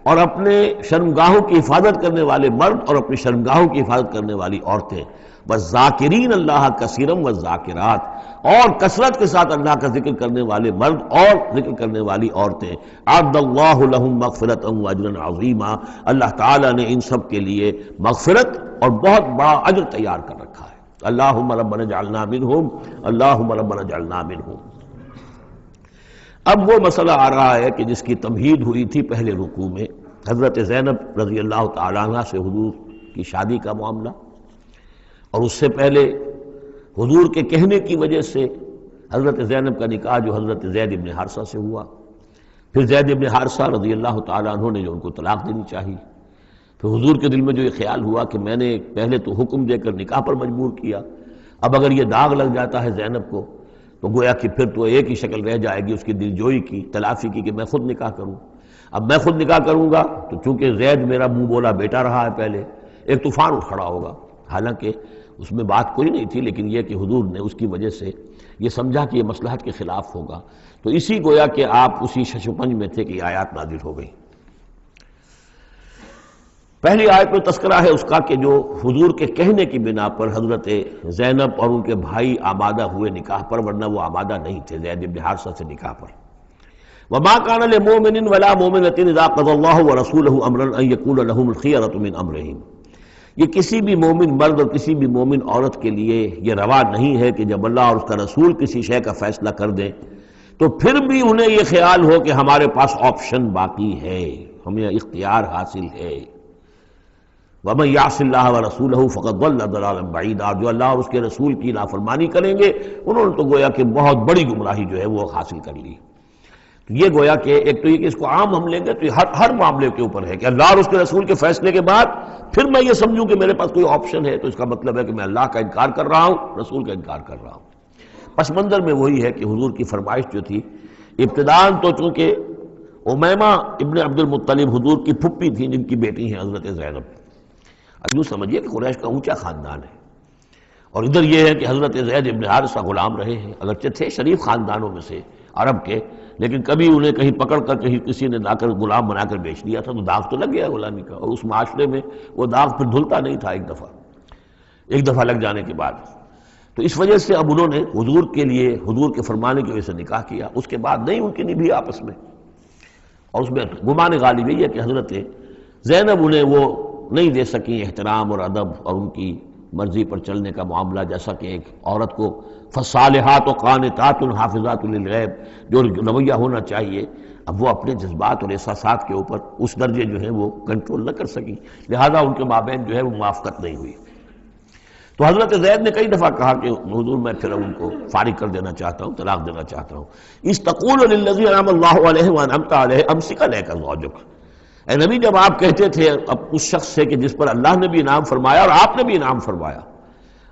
اور اپنے شرمگاہوں کی حفاظت کرنے والے مرد اور اپنی شرمگاہوں کی حفاظت کرنے والی عورتیں، والذاکرین اللہ کثیرا والذاکرات، اور کثرت کے ساتھ اللہ کا ذکر کرنے والے مرد اور ذکر کرنے والی عورتیں، اعد اللہ لہم مغفرۃ واجرا عظیما، اللہ تعالیٰ نے ان سب کے لیے مغفرت اور بہت بڑا اجر تیار کر رکھا ہے۔ اللہم ربنا اجعلنا منہم، اللہم ربنا اجعلنا منہم۔ اب وہ مسئلہ آ رہا ہے کہ جس کی تمہید ہوئی تھی پہلے رکوع میں، حضرت زینب رضی اللہ تعالیٰ عنہ سے حضور کی شادی کا معاملہ، اور اس سے پہلے حضور کے کہنے کی وجہ سے حضرت زینب کا نکاح جو حضرت زید ابن حارثہ سے ہوا، پھر زید ابن حارثہ رضی اللہ تعالیٰ عنہ نے جو ان کو طلاق دینی چاہی، پھر حضور کے دل میں جو یہ خیال ہوا کہ میں نے پہلے تو حکم دے کر نکاح پر مجبور کیا، اب اگر یہ داغ لگ جاتا ہے زینب کو تو گویا کہ پھر تو ایک ہی شکل رہ جائے گی اس کی دل جوئی کی، تلافی کی، کہ میں خود نکاح کروں۔ اب میں خود نکاح کروں گا تو چونکہ زید میرا منہ بولا بیٹا رہا ہے پہلے، ایک طوفان اٹھ کھڑا ہوگا، حالانکہ اس میں بات کوئی نہیں تھی، لیکن یہ کہ حضور نے اس کی وجہ سے یہ سمجھا کہ یہ مصلحت کے خلاف ہوگا، تو اسی گویا کہ آپ اسی شش و پنج میں تھے کہ یہ آیات نازل ہو گئی۔ پہلی آیت میں تذکرہ ہے اس کا کہ جو حضور کے کہنے کی بنا پر حضرت زینب اور ان کے بھائی آمادہ ہوئے نکاح پر، ورنہ وہ آمادہ نہیں تھے زید بن حارثہ سے نکاح پر۔ وما كان لمؤمن ولا مؤمنة اذا قضى الله ورسوله امرا ان يكون لهم الخيرة من امرهم، یہ کسی بھی مومن مرد اور کسی بھی مومن عورت کے لیے یہ روا نہیں ہے کہ جب اللہ اور اس کا رسول کسی شے کا فیصلہ کر دیں تو پھر بھی انہیں یہ خیال ہو کہ ہمارے پاس آپشن باقی ہے، ہمیں اختیار حاصل ہے۔ وَمَن يَعْصِ اللَّهَ وَرَسُولَهُ فَقَدْ ضَلَّ ضَلَالًا بَعِيدًا، جو اللہ اور اس کے رسول کی نافرمانی کریں گے انہوں نے تو گویا کہ بہت بڑی گمراہی جو ہے وہ حاصل کر لی۔ تو یہ گویا کہ ایک تو یہ کہ اس کو عام ہم لیں گے تو یہ ہر معاملے کے اوپر ہے کہ اللہ اور اس کے رسول کے فیصلے کے بعد پھر میں یہ سمجھوں کہ میرے پاس کوئی آپشن ہے، تو اس کا مطلب ہے کہ میں اللہ کا انکار کر رہا ہوں، رسول کا انکار کر رہا ہوں۔ پس منظر میں وہی ہے کہ حضور کی فرمائش جو تھی ابتداءً تو چونکہ امیمہ ابن عبد المطلب حضور کی پھپھی تھیں جن کی بیٹی ہیں حضرت زینب، اب یوں سمجھیے کہ قریش کا اونچا خاندان ہے، اور ادھر یہ ہے کہ حضرت زید ابن حارثہ غلام رہے ہیں، اگرچہ تھے شریف خاندانوں میں سے عرب کے، لیکن کبھی انہیں کہیں پکڑ کر کہیں کسی نے لا کر غلام بنا کر بیچ دیا تھا تو داغ تو لگ گیا غلامی کا، اور اس معاشرے میں وہ داغ پھر دھلتا نہیں تھا ایک دفعہ لگ جانے کے بعد۔ تو اس وجہ سے اب انہوں نے حضور کے لیے، حضور کے فرمانے کی وجہ سے نکاح کیا، اس کے بعد نہیں ان کی نبھی آپس میں، اور اس میں گمان غالب یہ ہے کہ حضرت زینب انہیں وہ نہیں دے سکیں احترام اور ادب اور ان کی مرضی پر چلنے کا معاملہ، جیسا کہ ایک عورت کو فصالحات و قانتات حافظات للغیب جو رویہ ہونا چاہیے، اب وہ اپنے جذبات اور احساسات کے اوپر اس درجے جو ہیں وہ کنٹرول نہ کر سکی، لہذا ان کے مابین جو ہے وہ موافقت نہیں ہوئی۔ تو حضرت زید نے کئی دفعہ کہا کہ حضور میں پھر ان کو فارغ کر دینا چاہتا ہوں، طلاق دینا چاہتا ہوں۔ استقول للذی انعم اللہ علیہ وانعمت علیہ امسک علیک زوجک، اے نبی جب آپ کہتے تھے اب اس شخص سے کہ جس پر اللہ نے بھی انعام فرمایا اور آپ نے بھی انعام فرمایا،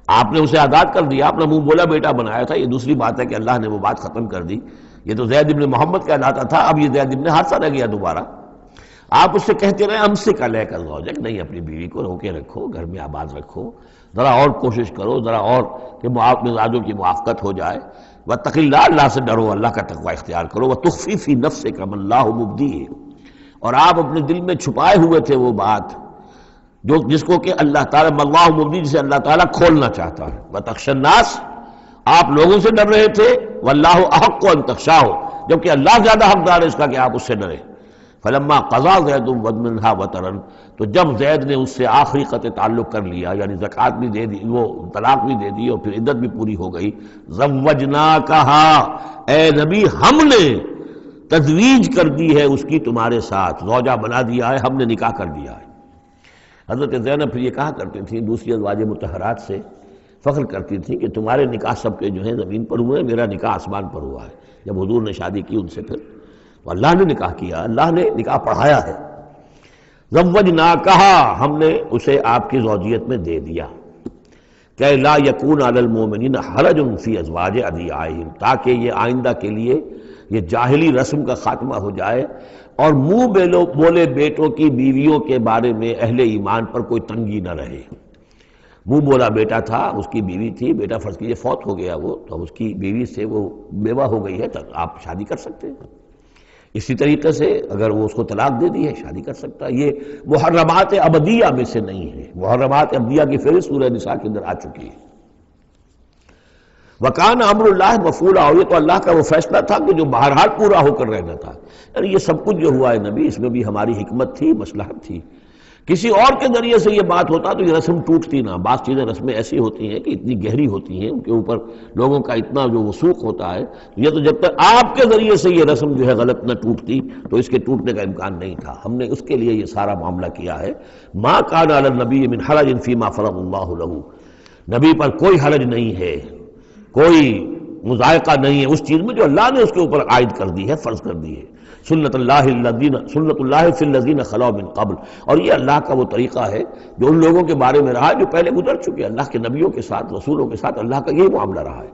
آپ نے اسے آزاد کر دیا، اپنا منہ بولا بیٹا بنایا تھا، یہ دوسری بات ہے کہ اللہ نے وہ بات ختم کر دی، یہ تو زید ابن محمد کہلاتا تھا، اب یہ زید ابن حارثہ رہ گیا دوبارہ۔ آپ اس سے کہتے رہے امسک علیک زوجک، نہیں اپنی بیوی کو روکے رکھو، گھر میں آباد رکھو، ذرا اور کوشش کرو، ذرا اور کہ مزاجوں کی موافقت ہو جائے، واتق اللہ، اللہ سے ڈرو، اللہ کا تقوی اختیار کرو، وتخفی فی نفسک ما اللہ مبدیہ، اور آپ اپنے دل میں چھپائے ہوئے تھے وہ بات جو جس کو کہ اللہ تعالیٰ اللہ مبدی، جسے اللہ تعالیٰ کھولنا چاہتا ہے، وتخشى الناس، آپ لوگوں سے ڈر رہے تھے، واللہ احق ان تخشاہ، جبکہ اللہ زیادہ حقدار ہے اس کا کہ آپ اس سے ڈریں۔ فلما قضى زید منها وطرا، تو جب زید نے اس سے آخری قطع تعلق کر لیا، یعنی زکوٰۃ بھی دے دی، وہ طلاق بھی دے دی اور پھر عدت بھی پوری ہو گئی، زوجناکہا، اے نبی ہم نے تزویج کر دی ہے اس کی تمہارے ساتھ، زوجہ بنا دیا ہے، ہم نے نکاح کر دیا ہے۔ حضرت زینب پھر یہ کہا کرتی تھی، دوسری ازواج مطہرات سے فخر کرتی تھی کہ تمہارے نکاح سب کے جو ہیں زمین پر ہوئے، میرا نکاح آسمان پر ہوا ہے۔ جب حضور نے شادی کی ان سے پھر تو اللہ نے نکاح کیا، اللہ نے نکاح پڑھایا ہے۔ زوجناکہا، ہم نے اسے آپ کی زوجیت میں دے دیا۔ کہ لا یکون علی المؤمنین حرج فی ازواج ادعیائہم، تاکہ یہ آئندہ کے لیے یہ جاہلی رسم کا خاتمہ ہو جائے اور منہ بولے بیٹوں کی بیویوں کے بارے میں اہل ایمان پر کوئی تنگی نہ رہے۔ منہ بولا بیٹا تھا، اس کی بیوی تھی، بیٹا فرض کیجیے فوت ہو گیا وہ، تو اس کی بیوی سے وہ بیوہ ہو گئی ہے تو آپ شادی کر سکتے ہیں۔ اسی طریقے سے اگر وہ اس کو طلاق دے دی ہے شادی کر سکتا ہے۔ یہ محرمات ابدیہ میں سے نہیں ہے، محرمات ابدیہ کی فہرست سورہ نساء کے اندر آ چکی ہے۔ وَكَانَ أَمْرُ اللَّهِ مَفْعُولًا، اور یہ تو اللہ کا وہ فیصلہ تھا کہ جو بہرحال پورا ہو کر رہنا تھا۔ یعنی یہ سب کچھ جو ہوا ہے نبی، اس میں بھی ہماری حکمت تھی، مصلحت تھی۔ کسی اور کے ذریعے سے یہ بات ہوتا تو یہ رسم ٹوٹتی نہ۔ بعض چیزیں رسمیں ایسی ہوتی ہیں کہ اتنی گہری ہوتی ہیں، ان کے اوپر لوگوں کا اتنا جو وثوق ہوتا ہے، یہ تو جب تک آپ کے ذریعے سے یہ رسم جو ہے غلط نہ ٹوٹتی تو اس کے ٹوٹنے کا امکان نہیں تھا۔ ہم نے اس کے لیے یہ سارا معاملہ کیا ہے۔ ما کان علی النبی من حرج فیما فرض اللہ لہ، نبی پر کوئی حرج نہیں ہے، کوئی مضائقہ نہیں ہے اس چیز میں جو اللہ نے اس کے اوپر عائد کر دی ہے، فرض کر دی ہے۔ سنت اللہ فی الذین خلو من قبل، اور یہ اللہ کا وہ طریقہ ہے جو ان لوگوں کے بارے میں رہا جو پہلے گزر چکے۔ اللہ کے نبیوں کے ساتھ، رسولوں کے ساتھ اللہ کا یہی معاملہ رہا ہے۔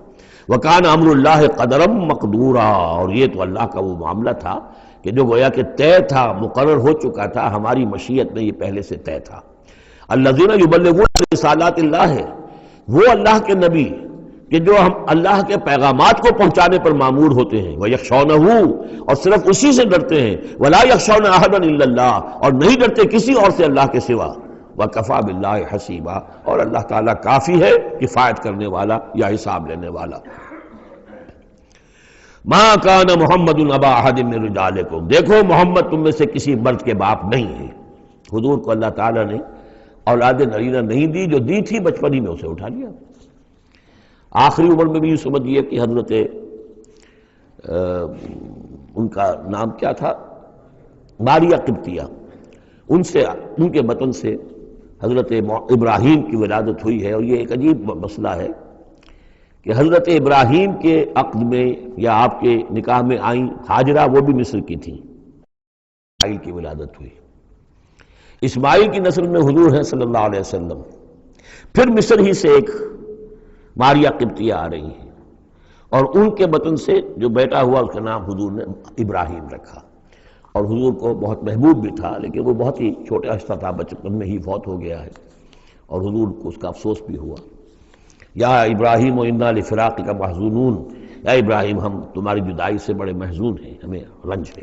وَكَانَ أَمْرُ اللَّهِ قَدَرًا مَقْدُورًا، اور یہ تو اللہ کا وہ معاملہ تھا کہ جو گویا کہ طے تھا، مقرر ہو چکا تھا، ہماری مشیت میں یہ پہلے سے طے تھا۔ الَّذِينَ يُبَلِّغُونَ رِسَالَاتِ اللَّهِ، وہ اللہ کے نبی کہ جو ہم اللہ کے پیغامات کو پہنچانے پر مامور ہوتے ہیں، وَيَخْشَوْنَهُ، اور صرف اسی سے ڈرتے ہیں، وَلَا يَخْشَوْنَ أَحَدًا إِلَّا اللَّهَ، اور نہیں ڈرتے کسی اور سے اللہ کے سوا، وَكَفَى بِاللَّهِ حَسِيبًا، اور اللہ تعالیٰ کافی ہے کفایت کرنے والا یا حساب لینے والا۔ مَا كَانَ مُحَمَّدٌ أَبَا أَحَدٍ مِّن رِجَالِكُمْ، دیکھو محمد تم میں سے کسی مرد کے باپ نہیں ہے۔ حضور کو اللہ تعالیٰ نے اولاد نرینہ نہیں دی، جو دی تھی بچپن ہی میں اسے اٹھا لیا۔ آخری عمر میں بھی یہ سمجھیے کہ حضرت ان کا نام کیا تھا، ماریہ قبطیہ، ان کے بطن سے حضرت ابراہیم کی ولادت ہوئی ہے۔ اور یہ ایک عجیب مسئلہ ہے کہ حضرت ابراہیم کے عقد میں یا آپ کے نکاح میں آئیں ہاجرہ، وہ بھی مصر کی تھیں، اسماعیل کی ولادت ہوئی۔ اسماعیل کی نسل میں حضور ہیں صلی اللہ علیہ وسلم، پھر مصر ہی سے ایک ماریہ قبطیہ آ رہی ہیں، اور ان کے بطن سے جو بیٹا ہوا اس کا نام حضور نے ابراہیم رکھا۔ اور حضور کو بہت محبوب بھی تھا، لیکن وہ بہت ہی چھوٹا ہستہ تھا، بچپن میں ہی فوت ہو گیا ہے، اور حضور کو اس کا افسوس بھی ہوا۔ یا ابراہیم انا لفراقک محزونون، یا ابراہیم ہم تمہاری جدائی سے بڑے محزون ہیں، ہمیں رنج ہے۔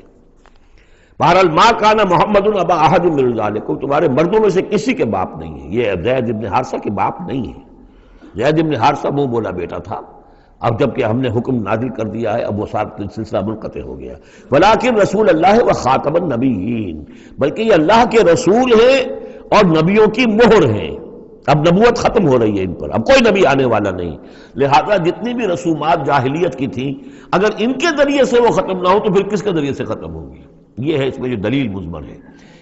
بہرحال ما کان محمد ابا احد من رجالکم، تمہارے مردوں میں سے کسی کے باپ نہیں ہے۔ یہ زید بن حارثہ کے باپ نہیں ہے۔ زید بن حارثہ منہ بولا بیٹا تھا، اب جب کہ ہم نے حکم نازل کر دیا ہے اب وہ سارا سلسلہ منقطع ہو گیا۔ ولیکن رسول اللہ و خاتم النبیین، بلکہ یہ اللہ کے رسول ہیں اور نبیوں کی مہر ہیں۔ اب نبوت ختم ہو رہی ہے ان پر، اب کوئی نبی آنے والا نہیں، لہذا جتنی بھی رسومات جاہلیت کی تھیں اگر ان کے ذریعے سے وہ ختم نہ ہو تو پھر کس کے ذریعے سے ختم ہوگی؟ یہ ہے اس میں جو دلیل مضمر ہے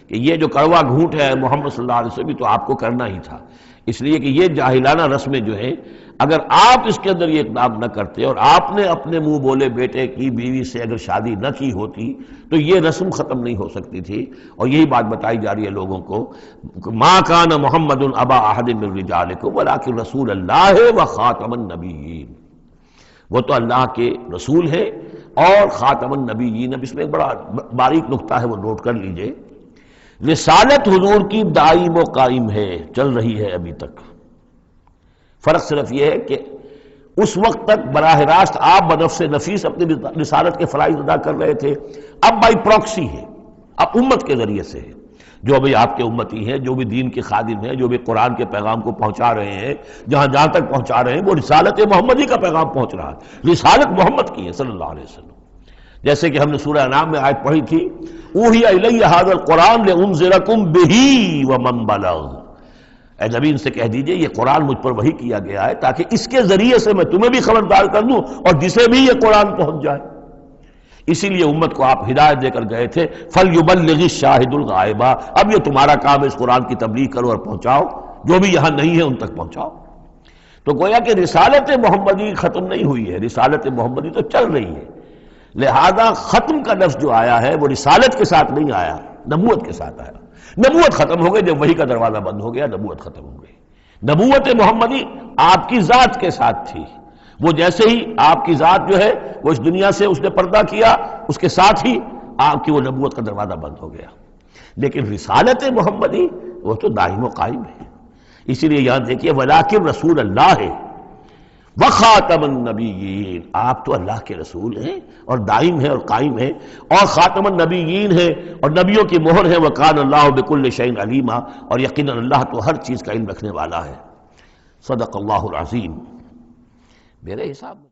کہ یہ جو کڑوا گھونٹ ہے محمد صلی اللہ علیہ وسلم تو آپ کو کرنا ہی تھا، اس لیے کہ یہ جاہلانہ رسمیں جو ہیں اگر آپ اس کے اندر یہ اقدام نہ کرتے اور آپ نے اپنے منہ بولے بیٹے کی بیوی سے اگر شادی نہ کی ہوتی تو یہ رسم ختم نہیں ہو سکتی تھی۔ اور یہی بات بتائی جا رہی ہے لوگوں کو، ما کان محمد ابا احد من رجالکم ولکن رسول اللہ و خاتم النبیین، وہ تو اللہ کے رسول ہیں اور خاتم النبیین۔ اب اس میں ایک بڑا باریک نقطہ ہے، وہ نوٹ کر لیجئے، رسالت حضور کی دائم و قائم ہے، چل رہی ہے ابھی تک۔ فرق صرف یہ ہے کہ اس وقت تک براہ راست آپ بنفس نفیس اپنی رسالت کے فرائض ادا کر رہے تھے، اب بائی پروکسی ہے، اب امت کے ذریعے سے ہے۔ جو بھی آپ کے امتی ہیں، جو بھی دین کے خادم ہیں، جو بھی قرآن کے پیغام کو پہنچا رہے ہیں، جہاں تک پہنچا رہے ہیں وہ رسالت محمدی کا پیغام پہنچ رہا ہے، رسالت محمد کی ہے صلی اللہ علیہ وسلم۔ جیسے کہ ہم نے سورہ انعام میں آیت پڑھی تھی، اوحی الی ھذا القرآن لانذرکم بہ ومن بلغ، اے نبی ان سے کہہ دیجئے یہ قرآن مجھ پر وحی کیا گیا ہے تاکہ اس کے ذریعے سے میں تمہیں بھی خبردار کر دوں اور جسے بھی یہ قرآن پہنچ جائے۔ اسی لیے امت کو آپ ہدایت دے کر گئے تھے، فَلْيُبَلِّغِ الشَّاهِدُ الْغَائِبَ، اب یہ تمہارا کام ہے اس قرآن کی تبلیغ کرو اور پہنچاؤ، جو بھی یہاں نہیں ہے ان تک پہنچاؤ۔ تو گویا کہ رسالت محمدی ختم نہیں ہوئی ہے، رسالت محمدی تو چل رہی ہے، لہذا ختم کا لفظ جو آیا ہے وہ رسالت کے ساتھ نہیں آیا، نبوت کے ساتھ آیا۔ نبوت ختم ہو گئی جب وحی کا دروازہ بند ہو گیا، نبوت ختم ہو گئی۔ نبوت محمدی آپ کی ذات کے ساتھ تھی. وہ جیسے ہی آپ کی ذات جو ہے وہ اس دنیا سے اس نے پردہ کیا، اس کے ساتھ ہی آپ کی وہ نبوت کا دروازہ بند ہو گیا. لیکن رسالت محمدی وہ تو دائم و قائم ہے. اسی لیے یاد دیکھیے وَلَٰكِن رسول اللہ ہے وَخَاتَمَ النَّبِيِّينَ، آپ تو اللہ کے رسول ہیں اور دائم ہے اور قائم ہے، اور خاتم النبیین ہے اور نبیوں کی مہر ہے. وَكَانَ اللَّهُ بِكُلِّ شَيْءٍ عَلِيمًا، اور یقیناً اللہ تو ہر چیز کا علم رکھنے والا ہے. صدق اللہ العظیم. میرے حساب میں